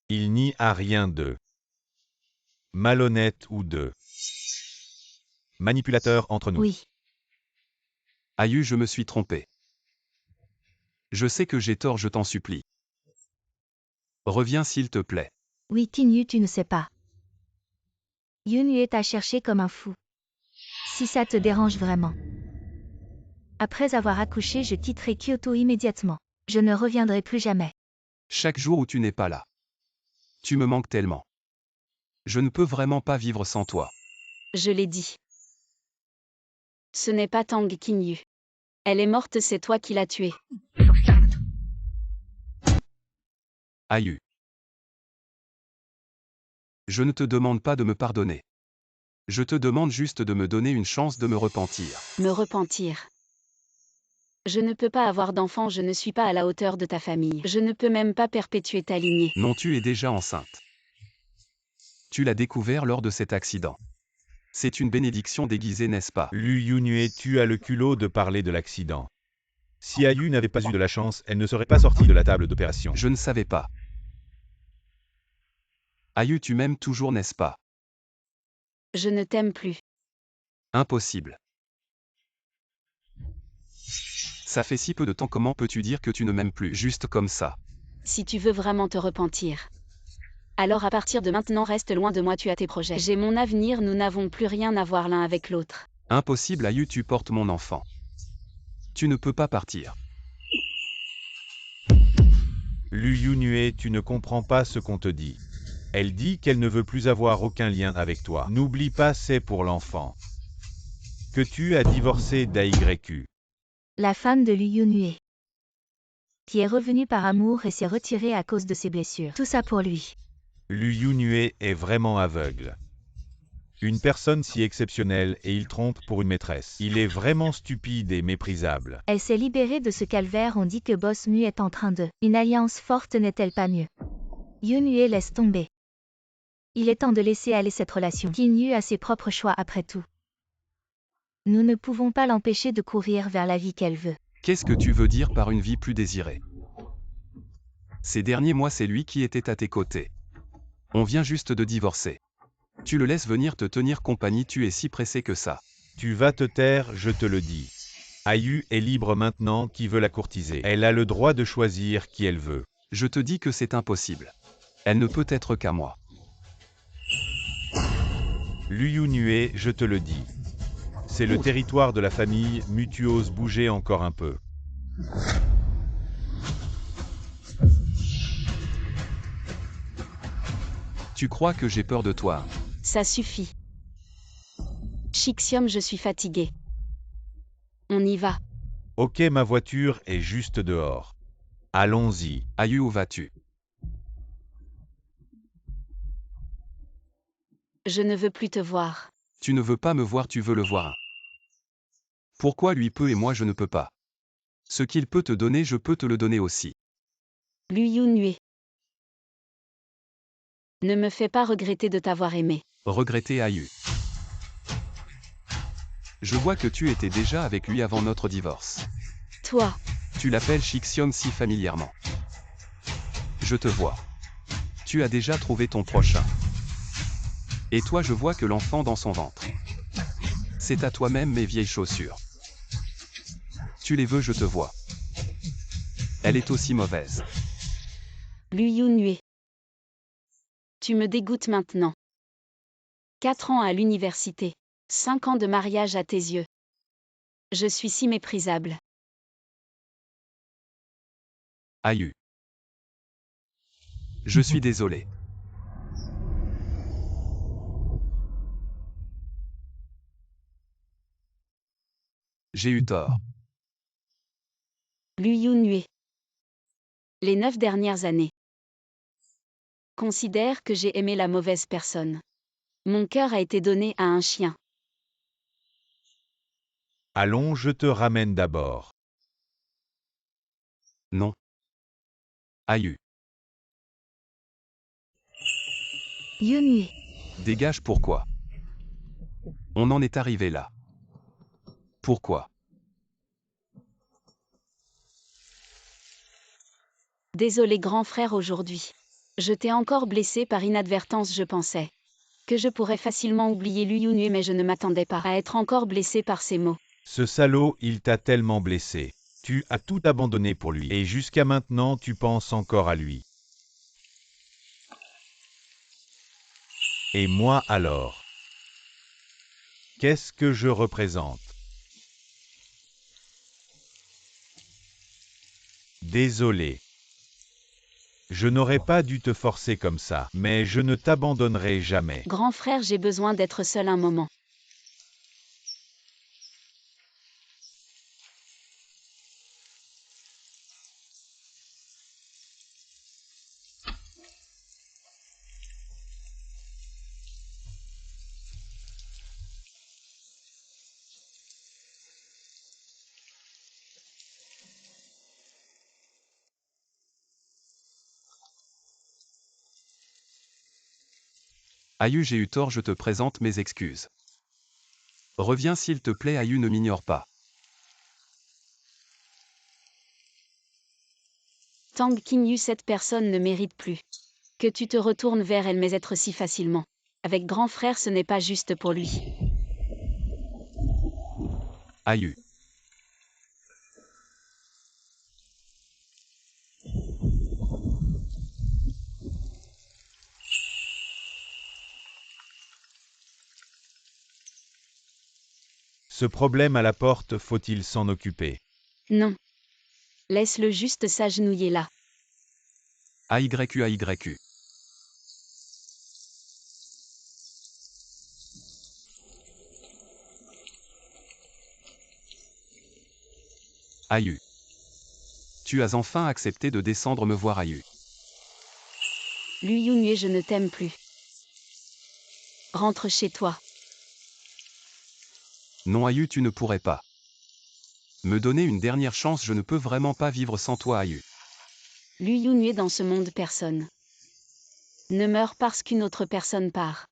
Il n'y a rien de malhonnête ou de manipulateur entre nous. Oui, Ayu, je me suis trompé. Je sais que j'ai tort, je t'en supplie. Reviens s'il te plaît. oui Qinyu, tu ne sais pas. Yunhue t'a cherché comme un fou. Si ça te dérange vraiment. Après avoir accouché, je quitterai Kyoto immédiatement. Je ne reviendrai plus jamais. Chaque jour où tu n'es pas là. Tu me manques tellement. Je ne peux vraiment pas vivre sans toi. je l'ai dit. Ce n'est pas Tang Qinyu. Elle est morte, c'est toi qui l'as tuée. Ayu. Je ne te demande pas de me pardonner. Je te demande juste de me donner une chance de me repentir. Me repentir. Je ne peux pas avoir d'enfant, je ne suis pas à la hauteur de ta famille. Je ne peux même pas perpétuer ta lignée. Non, tu es déjà enceinte. Tu l'as découvert lors de cet accident. C'est une bénédiction déguisée, n'est-ce pas? Lu Yunhue, tu as le culot de parler de l'accident. Si Ayu n'avait pas eu de la chance, elle ne serait pas sortie de la table d'opération. Je ne savais pas. Ayu, tu m'aimes toujours, n'est-ce pas? Je ne t'aime plus. Impossible. Ça fait si peu de temps, comment peux-tu dire que tu ne m'aimes plus, juste comme ça? Si tu veux vraiment te repentir. Alors à partir de maintenant, reste loin de moi, tu as tes projets. J'ai mon avenir, nous n'avons plus rien à voir l'un avec l'autre. Impossible, Ayu, tu portes mon enfant. Tu ne peux pas partir. Lu Yunhue, tu ne comprends pas ce qu'on te dit. Elle dit qu'elle ne veut plus avoir aucun lien avec toi. N'oublie pas, c'est pour l'enfant. Que tu as divorcé d'AYQ. La femme de Lu Yunhue. Qui est revenue par amour et s'est retirée à cause de ses blessures. Tout ça pour lui. Lu Yunhue est vraiment aveugle. Une personne si exceptionnelle et il trompe pour une maîtresse. Il est vraiment stupide et méprisable. Elle s'est libérée de ce calvaire, on dit que Boss Mu est en train de. Une alliance forte n'est-elle pas mieux? Yunhue laisse tomber. Il est temps de laisser aller cette relation. Qinyu a ses propres choix après tout. Nous ne pouvons pas l'empêcher de courir vers la vie qu'elle veut. Qu'est-ce que tu veux dire par une vie plus désirée? Ces derniers mois, c'est lui qui était à tes côtés. On vient juste de divorcer. Tu le laisses venir te tenir compagnie, tu es si pressé que ça. Tu vas te taire, je te le dis. Ayu est libre maintenant, qui veut la courtiser. Elle a le droit de choisir qui elle veut. Je te dis que c'est impossible. Elle ne peut être qu'à moi. Lu Yunhue, je te le dis. C'est le territoire de la famille, Mutuose, bougez encore un peu. Tu crois que j'ai peur de toi? Ça suffit. Shixium, je suis fatiguée. On y va. Ok, ma voiture est juste dehors. Allons-y. Ayu, où vas-tu? Je ne veux plus te voir. Tu ne veux pas me voir, tu veux le voir. Pourquoi lui peut et moi je ne peux pas? Ce qu'il peut te donner, je peux te le donner aussi. Lu Yunhue. Ne me fais pas regretter de t'avoir aimé. Regretter Ayu. Je vois que tu étais déjà avec lui avant notre divorce. Toi, Tu l'appelles Shixiom si familièrement. Je te vois. Tu as déjà trouvé ton prochain. Et toi, je vois que l'enfant dans son ventre. C'est à toi-même mes vieilles chaussures. Tu les veux, je te vois. Elle est aussi mauvaise. Lu Yunhue. Tu me dégoûtes maintenant. 4 ans à l'université. 5 ans de mariage à tes yeux. Je suis si méprisable. Ayu. Je suis désolé. J'ai eu tort. Lu Yunhue. Les 9 dernières années. Considère que j'ai aimé la mauvaise personne. Mon cœur a été donné à un chien. Allons, je te ramène d'abord. Non. Aïe. Yunhue. Dégage pourquoi. On en est arrivé là. Pourquoi? Désolé grand frère aujourd'hui. Je t'ai encore blessé par inadvertance, je pensais que je pourrais facilement oublier Lu Yunhue, mais je ne m'attendais pas à être encore blessé par ces mots. Ce salaud, il t'a tellement blessé. Tu as tout abandonné pour lui. Et jusqu'à maintenant, tu penses encore à lui. Et moi alors? Qu'est-ce que je représente? Désolé. Je n'aurais pas dû te forcer comme ça, mais je ne t'abandonnerai jamais. Grand frère, j'ai besoin d'être seul un moment. Aïe, j'ai eu tort, je te présente mes excuses. Reviens s'il te plaît, Aïe, ne m'ignore pas. Tang Qingyu, cette personne ne mérite plus que tu te retournes vers elle, mais être si facilement. Avec grand frère, ce n'est pas juste pour lui. Aïe. Ce problème à la porte, faut-il s'en occuper? Non. Laisse-le juste s'agenouiller là. AYU AYU. Aïe. Tu as enfin accepté de descendre me voir, Aïe. Lu Yunhue, je ne t'aime plus. Rentre chez toi. Non, Aïe, tu ne pourrais pas. Me donner une dernière chance, je ne peux vraiment pas vivre sans toi, Aïe. Lu Yunhue, dans ce monde, personne ne meurt parce qu'une autre personne part.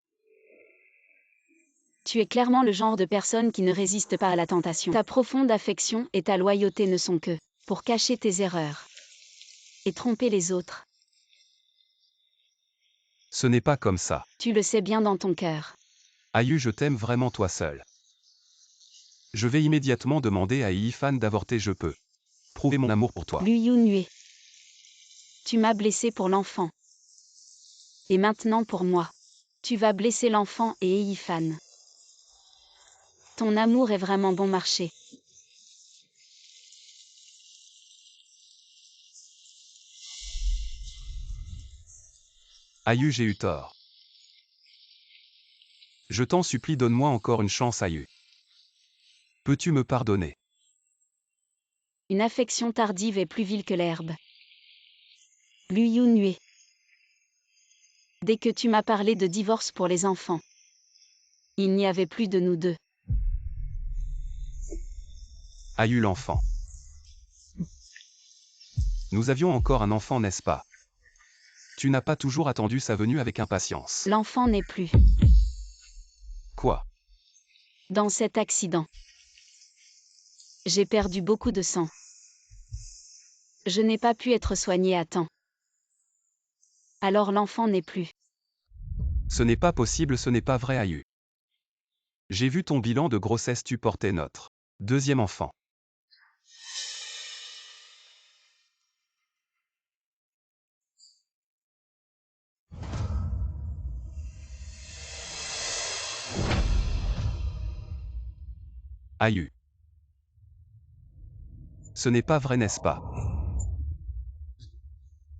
Tu es clairement le genre de personne qui ne résiste pas à la tentation. Ta profonde affection et ta loyauté ne sont que pour cacher tes erreurs et tromper les autres. Ce n'est pas comme ça. Tu le sais bien dans ton cœur. Aïe, je t'aime vraiment toi seul. Je vais immédiatement demander à Yifan d'avorter, je peux prouver mon amour pour toi. Lu Yunhue. Tu m'as blessé pour l'enfant. Et maintenant pour moi. Tu vas blesser l'enfant et Yifan. Ton amour est vraiment bon marché. Aïe, j'ai eu tort. Je t'en supplie, donne-moi encore une chance, Aïe. Peux-tu me pardonner? Une affection tardive est plus vile que l'herbe. Lu Yunhue. Dès que tu m'as parlé de divorce pour les enfants, il n'y avait plus de nous deux. Aïe, l'enfant. Nous avions encore un enfant, n'est-ce pas? Tu n'as pas toujours attendu sa venue avec impatience. L'enfant n'est plus. Quoi? Dans cet accident, j'ai perdu beaucoup de sang. Je n'ai pas pu être soignée à temps. Alors l'enfant n'est plus. Ce n'est pas possible, ce n'est pas vrai, Aïe. J'ai vu ton bilan de grossesse, tu portais notre deuxième enfant. Aïe. Ce n'est pas vrai, n'est-ce pas?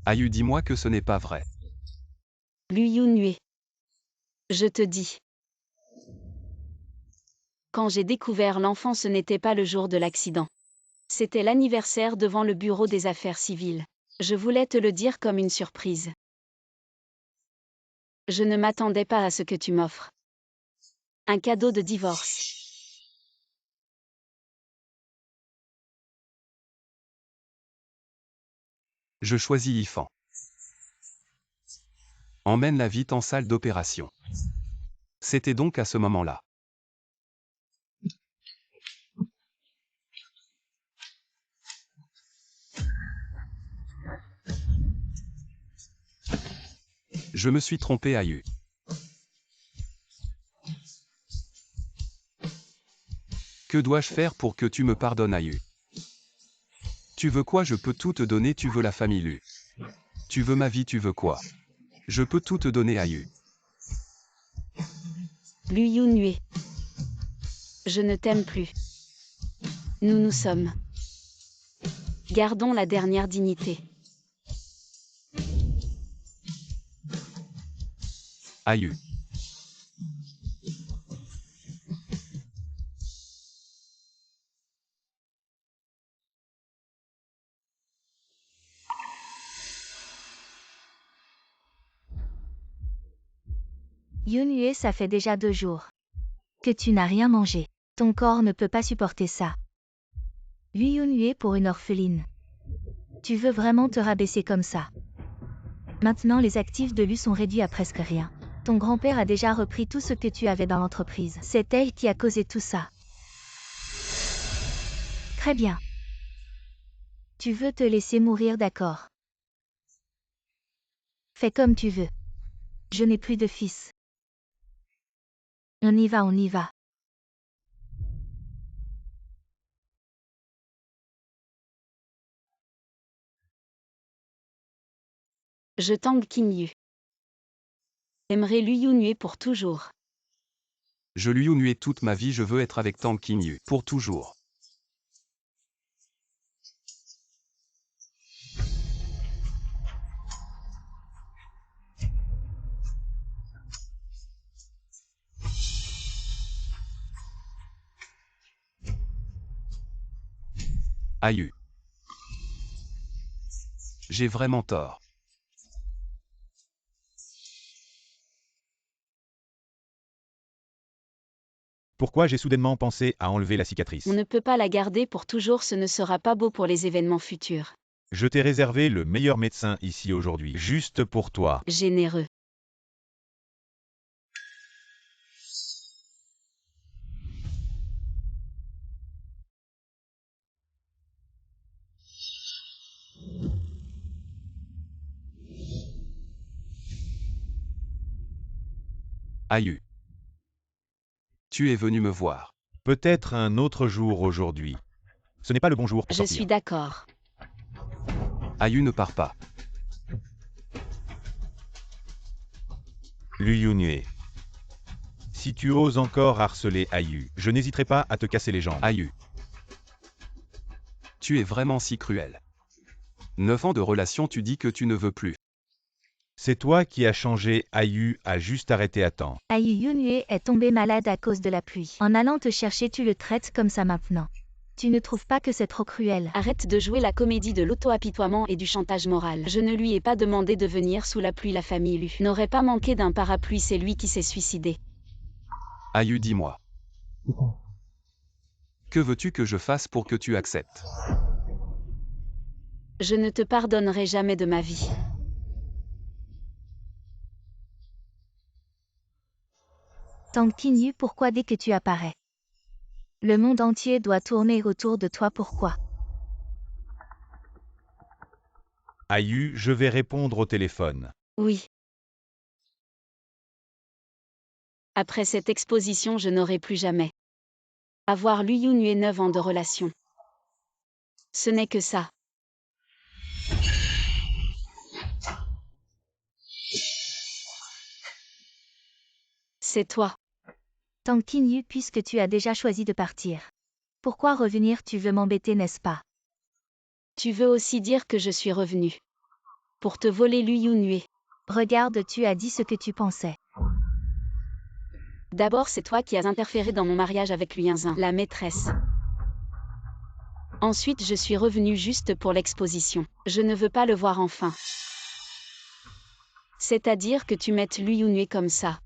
Aïe, dis-moi que ce n'est pas vrai. Lu Yunhue. Je te dis. Quand j'ai découvert l'enfant, ce n'était pas le jour de l'accident. C'était l'anniversaire devant le bureau des affaires civiles. Je voulais te le dire comme une surprise. Je ne m'attendais pas à ce que tu m'offres. Un cadeau de divorce. Je choisis Yifan. Emmène-la vite en salle d'opération. C'était donc à ce moment-là. Je me suis trompé, Ayu. Que dois-je faire pour que tu me pardonnes, Ayu? Tu veux quoi? Je peux tout te donner. Tu veux la famille Lu? Tu veux ma vie? Tu veux quoi? Je peux tout te donner, Ayu. Lu Yunhue. Je ne t'aime plus. Nous nous sommes. Gardons la dernière dignité. Ayu. Yunhue, ça fait déjà 2 jours que tu n'as rien mangé. Ton corps ne peut pas supporter ça. Lui Yunhue pour une orpheline. Tu veux vraiment te rabaisser comme ça? Maintenant les actifs de Lu sont réduits à presque rien. Ton grand-père a déjà repris tout ce que tu avais dans l'entreprise. C'est elle qui a causé tout ça. Très bien. Tu veux te laisser mourir, d'accord? Fais comme tu veux. Je n'ai plus de fils. On y va, on y va. Je Tang Qinyu. J'aimerais Lu Yunhue pour toujours. Je lui Yunhue toute ma vie. Je veux être avec Tang Qinyu pour toujours. Ayu. J'ai vraiment tort. Pourquoi j'ai soudainement pensé à enlever la cicatrice? On ne peut pas la garder pour toujours, ce ne sera pas beau pour les événements futurs. Je t'ai réservé le meilleur médecin ici aujourd'hui, juste pour toi. Généreux. Ayu. Tu es venu me voir. Peut-être un autre jour aujourd'hui. Ce n'est pas le bon jour pour Je sortir. suis d'accord. Ayu ne part pas. Lu Yunhue. Si tu oses encore harceler Ayu, je n'hésiterai pas à te casser les jambes. Ayu. Tu es vraiment si cruel. 9 ans de relation, tu dis que tu ne veux plus. C'est toi qui as changé. Ayu a juste arrêté à temps. Ayu Yunhue est tombé malade à cause de la pluie. En allant te chercher, tu le traites comme ça maintenant. Tu ne trouves pas que c'est trop cruel? Arrête de jouer la comédie de l'auto-apitoiement et du chantage moral. Je ne lui ai pas demandé de venir sous la pluie. La famille Lu n'aurait pas manqué d'un parapluie, c'est lui qui s'est suicidé. Ayu, dis-moi. Que veux-tu que je fasse pour que tu acceptes? Je ne te pardonnerai jamais de ma vie. Tang Qinyu, pourquoi dès que tu apparais? Le monde entier doit tourner autour de toi, pourquoi? Ayu, je vais répondre au téléphone. Oui. Après cette exposition, je n'aurai plus jamais avoir Lu Yunhue 9 ans de relation. Ce n'est que ça. C'est toi. Tang Qinyu, puisque tu as déjà choisi de partir. Pourquoi revenir? Tu veux m'embêter, n'est-ce pas? Tu veux aussi dire que je suis revenu pour te voler Lu Yunhue. Regarde, tu as dit ce que tu pensais. D'abord c'est toi qui as interféré dans mon mariage avec Luinzin, la maîtresse. Ensuite je suis revenue juste pour l'exposition. Je ne veux pas le voir enfin. C'est-à-dire que tu mettes Lui Yunue comme ça.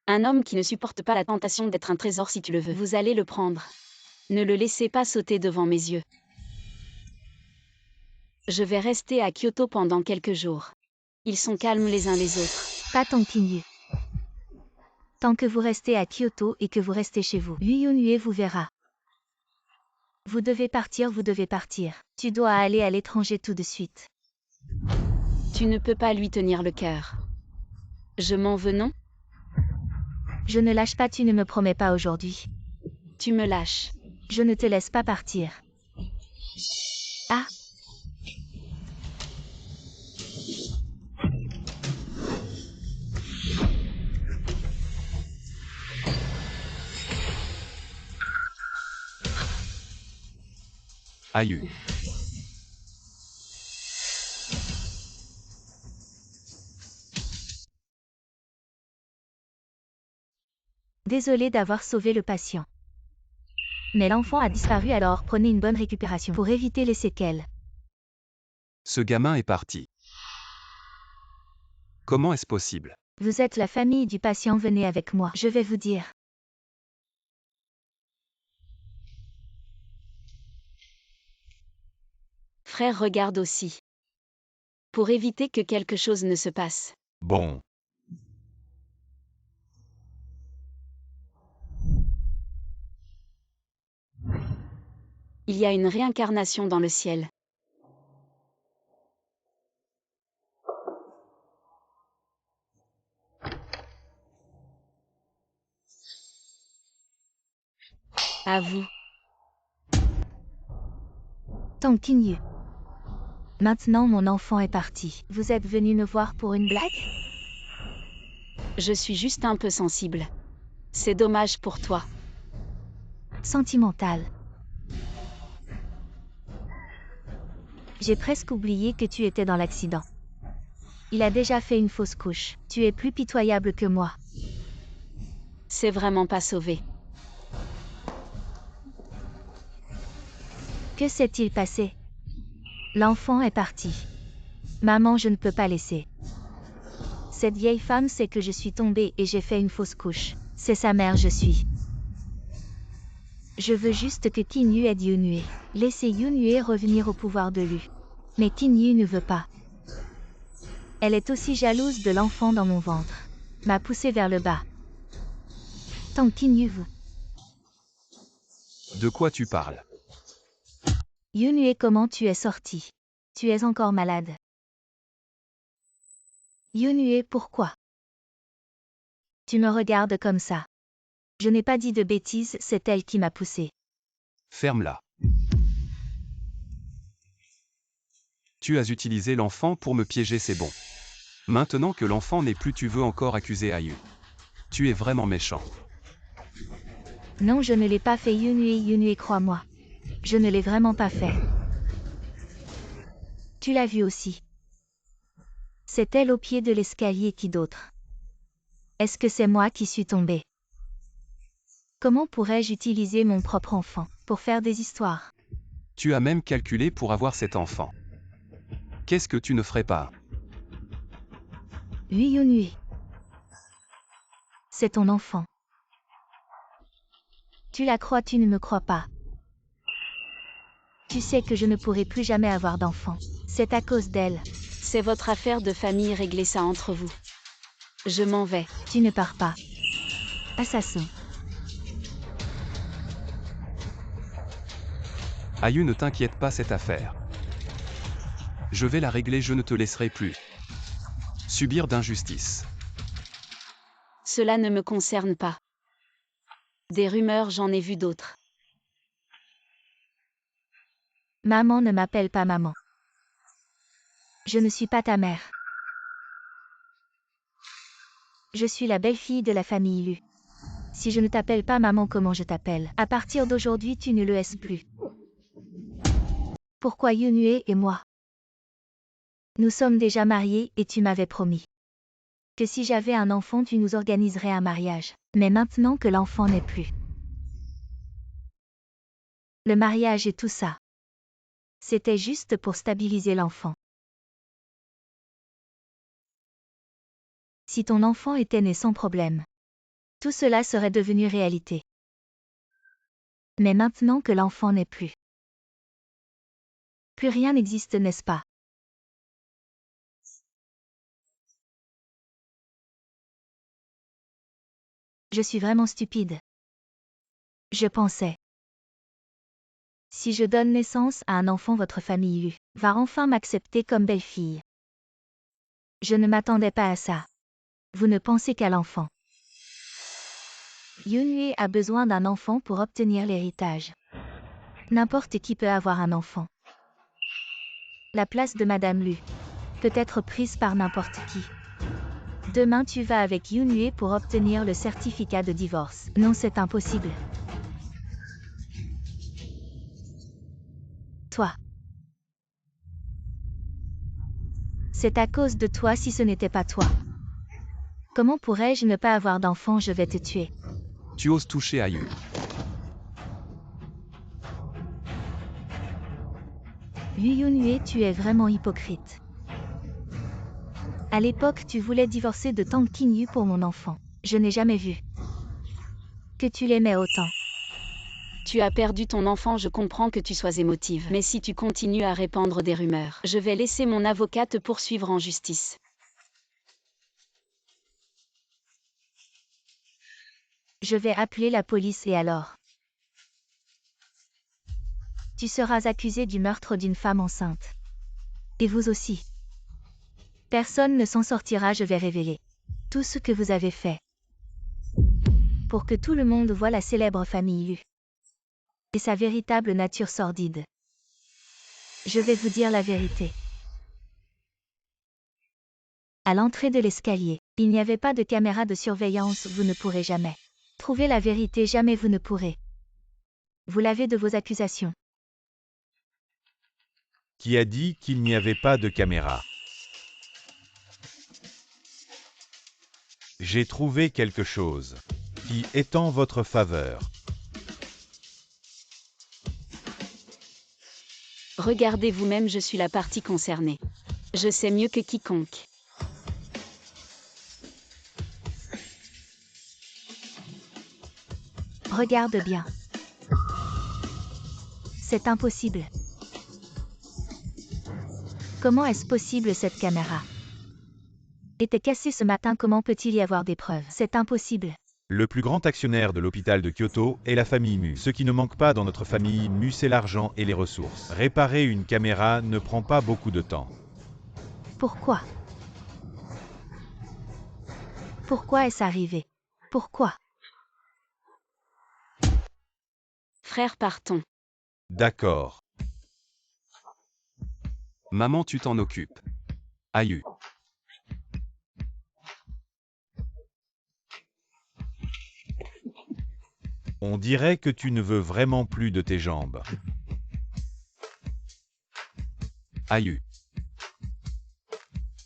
Un homme qui ne supporte pas la tentation d'être un trésor si tu le veux. Vous allez le prendre. Ne le laissez pas sauter devant mes yeux. Je vais rester à Kyoto pendant quelques jours. Ils sont calmes les uns les autres. Pas Tang Qingyu. Tant que vous restez à Kyoto et que vous restez chez vous, Lui Yunue vous verra. Vous devez partir, vous devez partir. Tu dois aller à l'étranger tout de suite. Tu ne peux pas lui tenir le cœur. Je m'en veux, non? Je ne lâche pas, tu ne me promets pas aujourd'hui. Tu me lâches. Je ne te laisse pas partir. Ah! Ayu. Désolé d'avoir sauvé le patient. Mais l'enfant a disparu, alors prenez une bonne récupération pour éviter les séquelles. Ce gamin est parti. Comment est-ce possible? Vous êtes la famille du patient, venez avec moi, je vais vous dire. Frère regarde aussi. Pour éviter que quelque chose ne se passe. Bon. Il y a une réincarnation dans le ciel. À vous. Tang Qingyu. Maintenant mon enfant est parti. Vous êtes venu me voir pour une blague? Je suis juste un peu sensible. C'est dommage pour toi. Sentimental. J'ai presque oublié que tu étais dans l'accident. Il a déjà fait une fausse couche. Tu es plus pitoyable que moi. C'est vraiment pas sauvé. Que s'est-il passé? L'enfant est parti. Maman, je ne peux pas laisser. Cette vieille femme sait que je suis tombée et j'ai fait une fausse couche. C'est sa mère, je suis. Je veux juste que Qingyu aide Yunue. Laissez Yunue revenir au pouvoir de Lu. Mais Qingyu ne veut pas. Elle est aussi jalouse de l'enfant dans mon ventre. M'a poussé vers le bas. Tang Qingyu vous. De quoi tu parles? Yunue, comment tu es sortie? Tu es encore malade. Yunue, pourquoi? Tu me regardes comme ça. Je n'ai pas dit de bêtises, c'est elle qui m'a poussée. Ferme-la. Tu as utilisé l'enfant pour me piéger, c'est bon. Maintenant que l'enfant n'est plus, tu veux encore accuser Ayu. Tu es vraiment méchant. Non, je ne l'ai pas fait, Yunue, crois-moi. Je ne l'ai vraiment pas fait. Tu l'as vu aussi. C'est elle au pied de l'escalier, qui d'autre? Est-ce que c'est moi qui suis tombée? Comment pourrais-je utiliser mon propre enfant pour faire des histoires? Tu as même calculé pour avoir cet enfant. Qu'est-ce que tu ne ferais pas? Oui, Yunue. C'est ton enfant. Tu la crois, tu ne me crois pas. Tu sais que je ne pourrai plus jamais avoir d'enfant. C'est à cause d'elle. C'est votre affaire de famille, réglez ça entre vous. Je m'en vais. Tu ne pars pas. Assassin. Ayu, ne t'inquiète pas, cette affaire. Je vais la régler, je ne te laisserai plus subir d'injustice. Cela ne me concerne pas. Des rumeurs, j'en ai vu d'autres. Maman, ne m'appelle pas maman. Je ne suis pas ta mère. Je suis la belle-fille de la famille Lu. Si je ne t'appelle pas maman, comment je t'appelle? À partir d'aujourd'hui, tu ne le es plus. Pourquoi Yunue et moi? Nous sommes déjà mariés et tu m'avais promis. Que si j'avais un enfant tu nous organiserais un mariage. Mais maintenant que l'enfant n'est plus. Le mariage et tout ça. C'était juste pour stabiliser l'enfant. Si ton enfant était né sans problème, tout cela serait devenu réalité. Mais maintenant que l'enfant n'est plus. Plus rien n'existe, n'est-ce pas? Je suis vraiment stupide. Je pensais. Si je donne naissance à un enfant, votre famille va enfin m'accepter comme belle-fille. Je ne m'attendais pas à ça. Vous ne pensez qu'à l'enfant. Yunhue a besoin d'un enfant pour obtenir l'héritage. N'importe qui peut avoir un enfant. La place de Madame Lu peut être prise par n'importe qui. Demain tu vas avec Yunhue pour obtenir le certificat de divorce. Non, c'est impossible. Toi. C'est à cause de toi si ce n'était pas toi. Comment pourrais-je ne pas avoir d'enfant? Je vais te tuer. Tu oses toucher Ayu. Yunhue, tu es vraiment hypocrite. À l'époque, tu voulais divorcer de Tang Qingyu pour mon enfant. Je n'ai jamais vu que tu l'aimais autant. Tu as perdu ton enfant, je comprends que tu sois émotive. Mais si tu continues à répandre des rumeurs, je vais laisser mon avocat te poursuivre en justice. Je vais appeler la police et alors? Tu seras accusé du meurtre d'une femme enceinte. Et vous aussi. Personne ne s'en sortira, je vais révéler tout ce que vous avez fait. Pour que tout le monde voie la célèbre famille Yu. Et sa véritable nature sordide. Je vais vous dire la vérité. À l'entrée de l'escalier, il n'y avait pas de caméra de surveillance, vous ne pourrez jamais trouver la vérité, jamais vous ne pourrez. Vous l'avez de vos accusations. Qui a dit qu'il n'y avait pas de caméra? J'ai trouvé quelque chose qui est en votre faveur. Regardez vous-même, je suis la partie concernée. Je sais mieux que quiconque. Regarde bien. C'est impossible. Comment est-ce possible? Cette caméra était cassée ce matin, comment peut-il y avoir des preuves? C'est impossible. Le plus grand actionnaire de l'hôpital de Kyoto est la famille Mu. Ce qui ne manque pas dans notre famille Mu, c'est l'argent et les ressources. Réparer une caméra ne prend pas beaucoup de temps. Pourquoi? Pourquoi est-ce arrivé? Pourquoi? Frère, partons. D'accord. Maman, tu t'en occupes. Ayu. On dirait que tu ne veux vraiment plus de tes jambes. Ayu.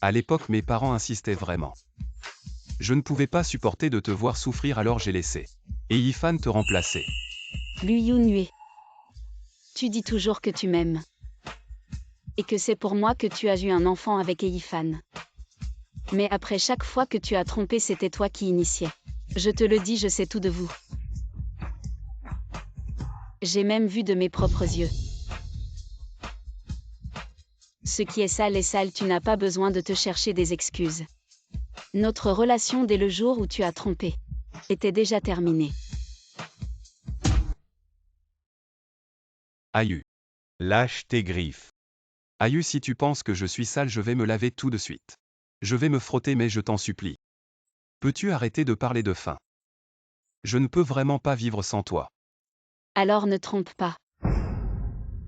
À l'époque, mes parents insistaient vraiment. Je ne pouvais pas supporter de te voir souffrir, alors j'ai laissé. Et Yifan te remplacer. Lu Yunhue. Tu dis toujours que tu m'aimes. Et que c'est pour moi que tu as eu un enfant avec Yifan. Mais après chaque fois que tu as trompé, c'était toi qui initiais. Je te le dis, je sais tout de vous. J'ai même vu de mes propres yeux. Ce qui est sale, tu n'as pas besoin de te chercher des excuses. Notre relation dès le jour où tu as trompé était déjà terminée. Ayu. Lâche tes griffes. Ayu, si tu penses que je suis sale, je vais me laver tout de suite. Je vais me frotter, mais je t'en supplie. Peux-tu arrêter de parler de faim? Je ne peux vraiment pas vivre sans toi. Alors ne trompe pas.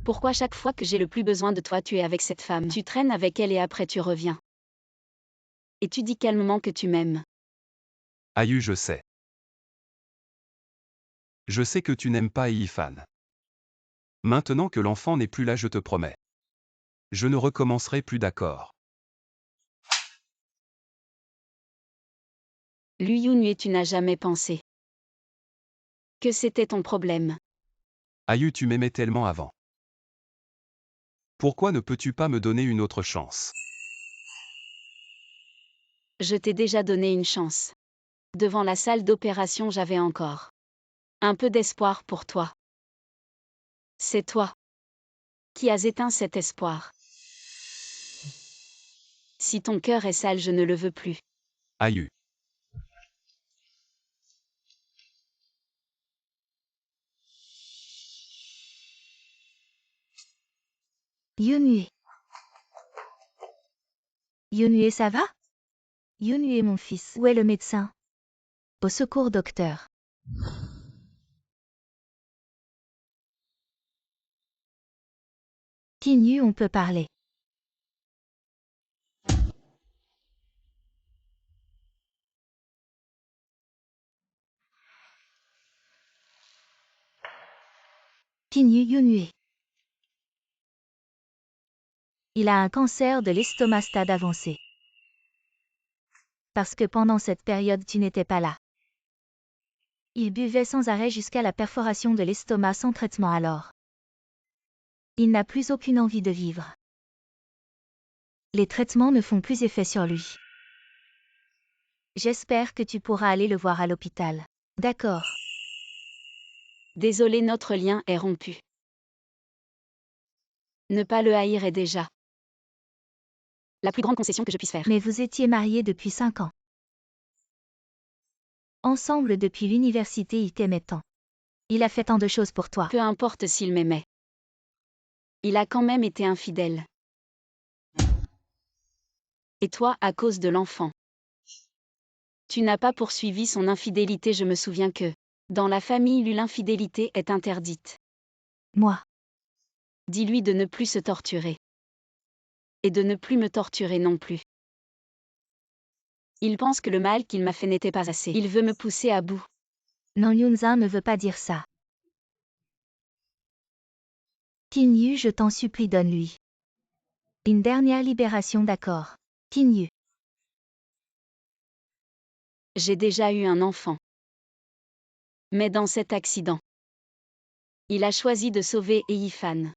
Pourquoi chaque fois que j'ai le plus besoin de toi, tu es avec cette femme? Tu traînes avec elle et après tu reviens. Et tu dis calmement que tu m'aimes. Ayu, je sais. Je sais que tu n'aimes pas Yifan. Maintenant que l'enfant n'est plus là, je te promets. Je ne recommencerai plus, d'accord? Lu Yunhue, tu n'as jamais pensé que c'était ton problème. Ayu, tu m'aimais tellement avant. Pourquoi ne peux-tu pas me donner une autre chance? Je t'ai déjà donné une chance. Devant la salle d'opération, j'avais encore un peu d'espoir pour toi. C'est toi qui as éteint cet espoir. Si ton cœur est sale, je ne le veux plus. Ayu. Yunhue. Yunhue, ça va? Yunhue, mon fils. Où est le médecin? Au secours, docteur. Tinyu, on peut parler. Tinyu, Yunhue. Il a un cancer de l'estomac stade avancé. Parce que pendant cette période tu n'étais pas là. Il buvait sans arrêt jusqu'à la perforation de l'estomac sans traitement alors. Il n'a plus aucune envie de vivre. Les traitements ne font plus effet sur lui. J'espère que tu pourras aller le voir à l'hôpital. D'accord. Désolé, notre lien est rompu. Ne pas le haïr est déjà la plus grande concession que je puisse faire. Mais vous étiez mariés depuis 5 ans. Ensemble depuis l'université, il t'aimait tant. Il a fait tant de choses pour toi. Peu importe s'il m'aimait. Il a quand même été infidèle. Et toi, à cause de l'enfant. Tu n'as pas poursuivi son infidélité, je me souviens que, dans la famille, l'infidélité est interdite. Moi. Dis-lui de ne plus se torturer. Et de ne plus me torturer non plus. Il pense que le mal qu'il m'a fait n'était pas assez. Il veut me pousser à bout. Non, Yunzin ne veut pas dire ça. Tinyu, je t'en supplie, donne-lui une dernière libération, d'accord. Tinyu. J'ai déjà eu un enfant. Mais dans cet accident, il a choisi de sauver Eifan.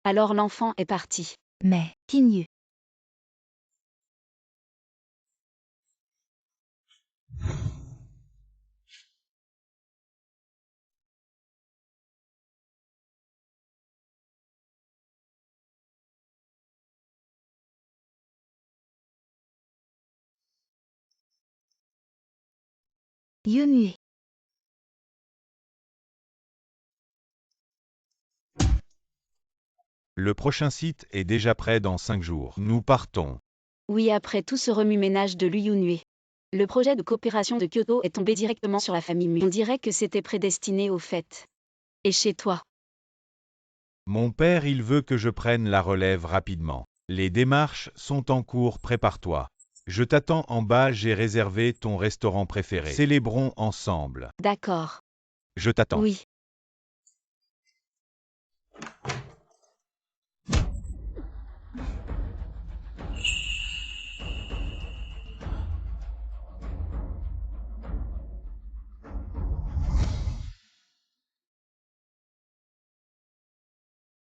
Alors l'enfant est parti. Mais, Tinyu. Yunhue. Le prochain site est déjà prêt dans 5 jours. Nous partons. Oui, après tout ce remue-ménage de Lu Yunhue. Le projet de coopération de Kyoto est tombé directement sur la famille Mu. On dirait que c'était prédestiné au fait. Et chez toi? Mon père, il veut que je prenne la relève rapidement. Les démarches sont en cours, prépare-toi. Je t'attends en bas, j'ai réservé ton restaurant préféré. Célébrons ensemble. D'accord. Je t'attends. Oui.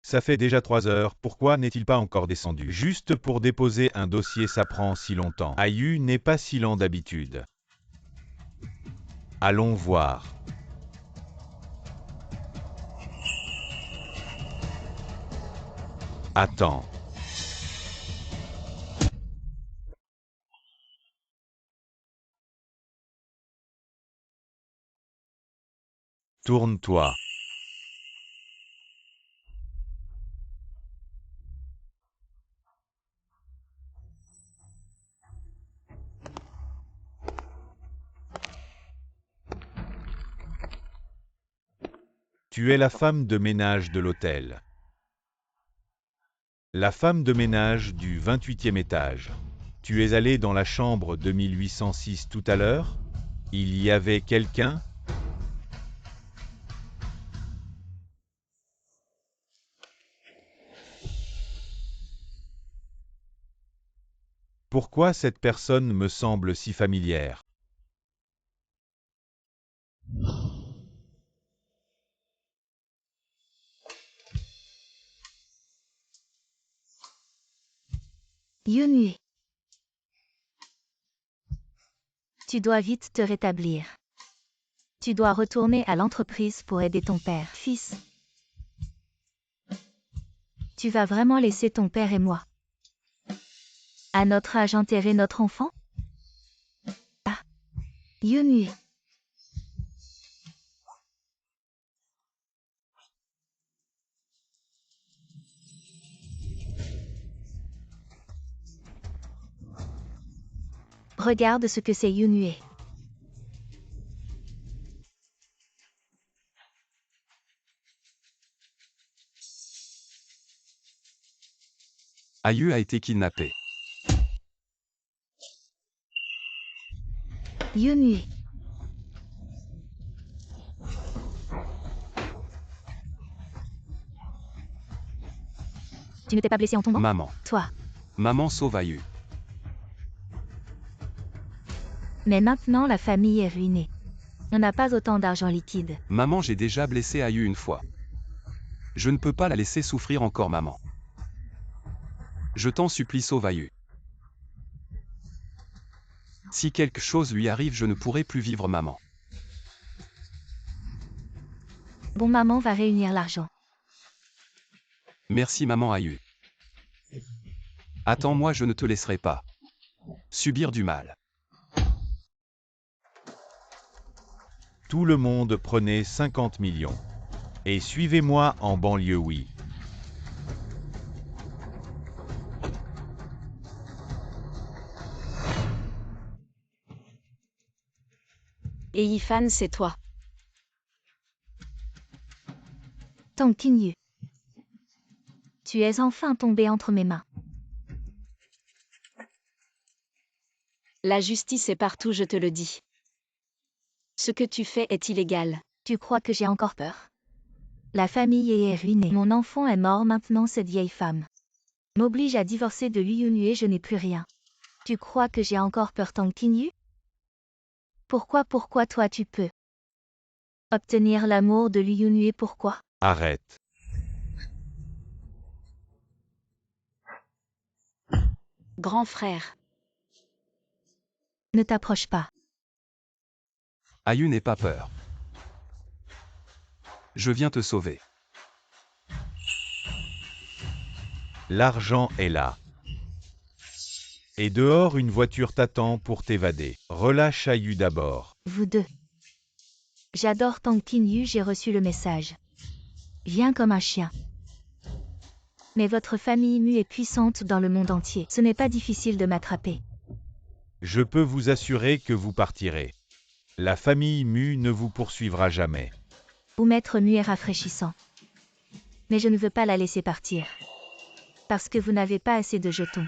Ça fait déjà 3 heures, pourquoi n'est-il pas encore descendu? Juste pour déposer un dossier, ça prend si longtemps. Ayu n'est pas si lent d'habitude. Allons voir. Attends. Tourne-toi. Tu es la femme de ménage de l'hôtel. La femme de ménage du 28e étage. Tu es allée dans la chambre 2806 tout à l'heure? Il y avait quelqu'un? Pourquoi cette personne me semble si familière? Yunue. Tu dois vite te rétablir. Tu dois retourner à l'entreprise pour aider ton père. Fils. Tu vas vraiment laisser ton père et moi, à notre âge, enterrer notre enfant? Ah. Yunue. Regarde ce que c'est Yunue. Ayu a été kidnappé. Yunue. Tu ne t'es pas blessé en tombant? Maman. Toi. Maman sauve Ayu. Mais maintenant la famille est ruinée. On n'a pas autant d'argent liquide. Maman, j'ai déjà blessé Ayu une fois. Je ne peux pas la laisser souffrir encore, maman. Je t'en supplie, sauve Ayu. Si quelque chose lui arrive, je ne pourrai plus vivre, maman. Bon, maman va réunir l'argent. Merci, maman Ayu. Attends-moi, je ne te laisserai pas subir du mal. Tout le monde prenait 50 millions. Et suivez-moi en banlieue, oui. Et Yifan, c'est toi. Tang Qinyu. Tu es enfin tombé entre mes mains. La justice est partout, je te le dis. Ce que tu fais est illégal. Tu crois que j'ai encore peur? La famille est ruinée. Mon enfant est mort, maintenant cette vieille femme m'oblige à divorcer de Liu Yunue et je n'ai plus rien. Tu crois que j'ai encore peur, Tang Qinyu? Pourquoi toi tu peux obtenir l'amour de Liu Yunue? Pourquoi? Arrête. Grand frère. Ne t'approche pas. Ayu, n'aie pas peur. Je viens te sauver. L'argent est là. Et dehors, une voiture t'attend pour t'évader. Relâche Ayu d'abord. Vous deux. J'adore Tang Qinyu, j'ai reçu le message. Viens comme un chien. Mais votre famille Mu est puissante dans le monde entier. Ce n'est pas difficile de m'attraper. Je peux vous assurer que vous partirez. La famille Mu ne vous poursuivra jamais. Ou Maître Mu est rafraîchissant. Mais je ne veux pas la laisser partir. Parce que vous n'avez pas assez de jetons.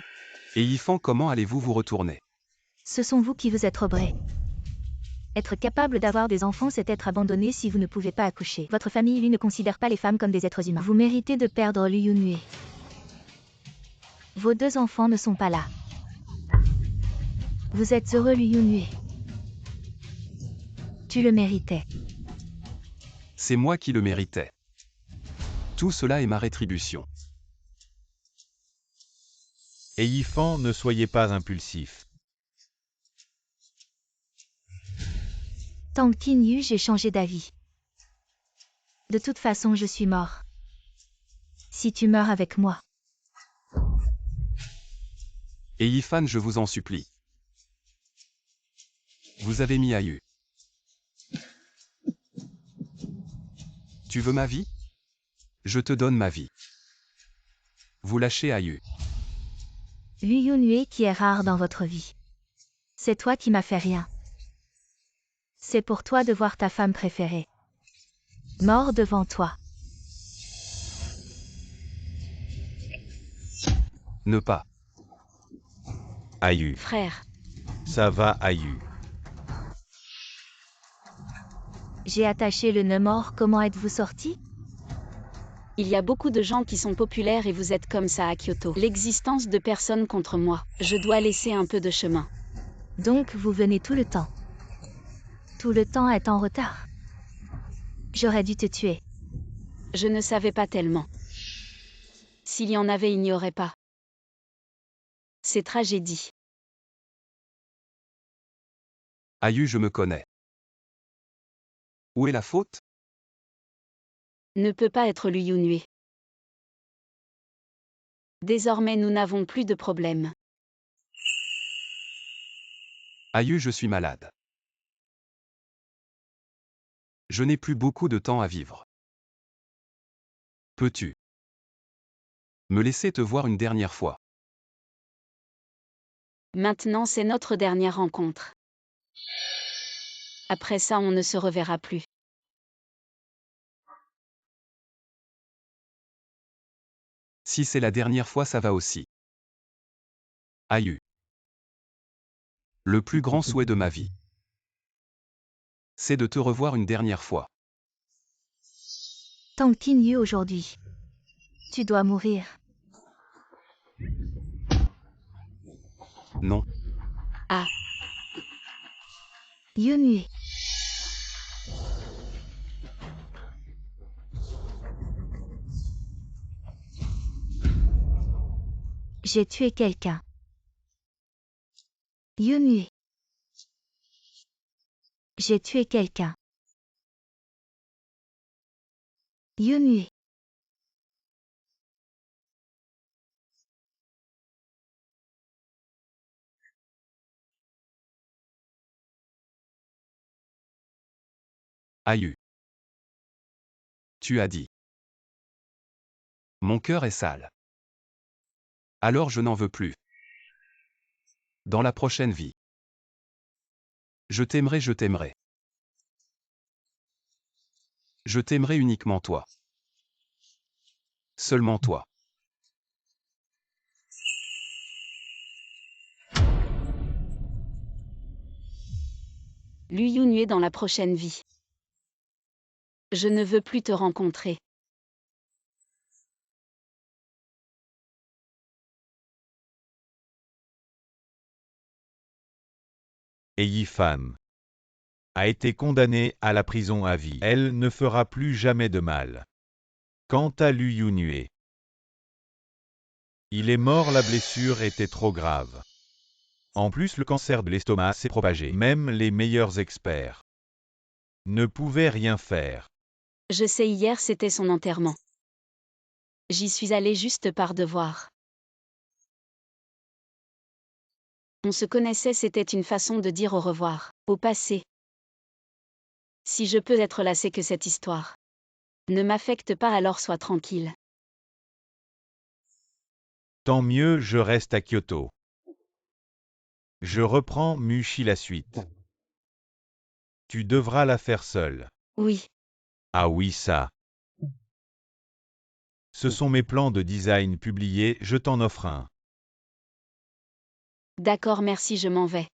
Et Yifan, comment allez-vous vous retourner? Ce sont vous qui vous êtes robré. Être capable d'avoir des enfants, c'est être abandonné si vous ne pouvez pas accoucher. Votre famille, lui, ne considère pas les femmes comme des êtres humains. Vous méritez de perdre Liu Yunue. Vos deux enfants ne sont pas là. Vous êtes heureux, Liu Yunue. Tu le méritais. C'est moi qui le méritais. Tout cela est ma rétribution. Et Yifan, ne soyez pas impulsif. Tang Qinyu, j'ai changé d'avis. De toute façon, je suis mort. Si tu meurs avec moi. Et Yifan, je vous en supplie. Vous avez mis Ayu. Tu veux ma vie? Je te donne ma vie. Vous lâchez Ayu. Liu Yunue qui est rare dans votre vie. C'est toi qui m'as fait rien. C'est pour toi de voir ta femme préférée mort devant toi. Ne pas. Ayu. Frère. Ça va, Ayu. J'ai attaché le nœud mort, comment êtes-vous sorti? Il y a beaucoup de gens qui sont populaires et vous êtes comme ça à Kyoto. L'existence de personnes contre moi. Je dois laisser un peu de chemin. Donc vous venez tout le temps. Tout le temps est en retard. J'aurais dû te tuer. Je ne savais pas tellement. S'il y en avait, il n'y aurait pas. C'est tragédie. Aïe, je me connais. Où est la faute? Ne peut pas être Lu Yunhui. Désormais nous n'avons plus de problème. Aïe, je suis malade. Je n'ai plus beaucoup de temps à vivre. Peux-tu me laisser te voir une dernière fois? Maintenant c'est notre dernière rencontre. Après ça on ne se reverra plus. Si c'est la dernière fois, ça va aussi. Aïe. Le plus grand souhait de ma vie, c'est de te revoir une dernière fois. Tang Qinyu aujourd'hui. Tu dois mourir. Non. Ah, Yunhui. J'ai tué quelqu'un. Yunhui. J'ai tué quelqu'un. Yunhui. Aïe. Tu as dit. Mon cœur est sale. Alors je n'en veux plus. Dans la prochaine vie. Je t'aimerai, je t'aimerai. Je t'aimerai uniquement toi. Seulement toi. Lu Yunhui dans la prochaine vie. Je ne veux plus te rencontrer. Et Yifan a été condamnée à la prison à vie. Elle ne fera plus jamais de mal. Quant à Lu Yunhui, il est mort, la blessure était trop grave. En plus, le cancer de l'estomac s'est propagé. Même les meilleurs experts ne pouvaient rien faire. Je sais, hier c'était son enterrement. J'y suis allée juste par devoir. On se connaissait, c'était une façon de dire au revoir, au passé. Si je peux être là, c'est que cette histoire ne m'affecte pas, alors sois tranquille. Tant mieux, je reste à Kyoto. Je reprends Mushi la suite. Tu devras la faire seule. Oui, Ah oui, ça. Ce sont mes plans de design publiés, je t'en offre un. d'accord, merci, je m'en vais.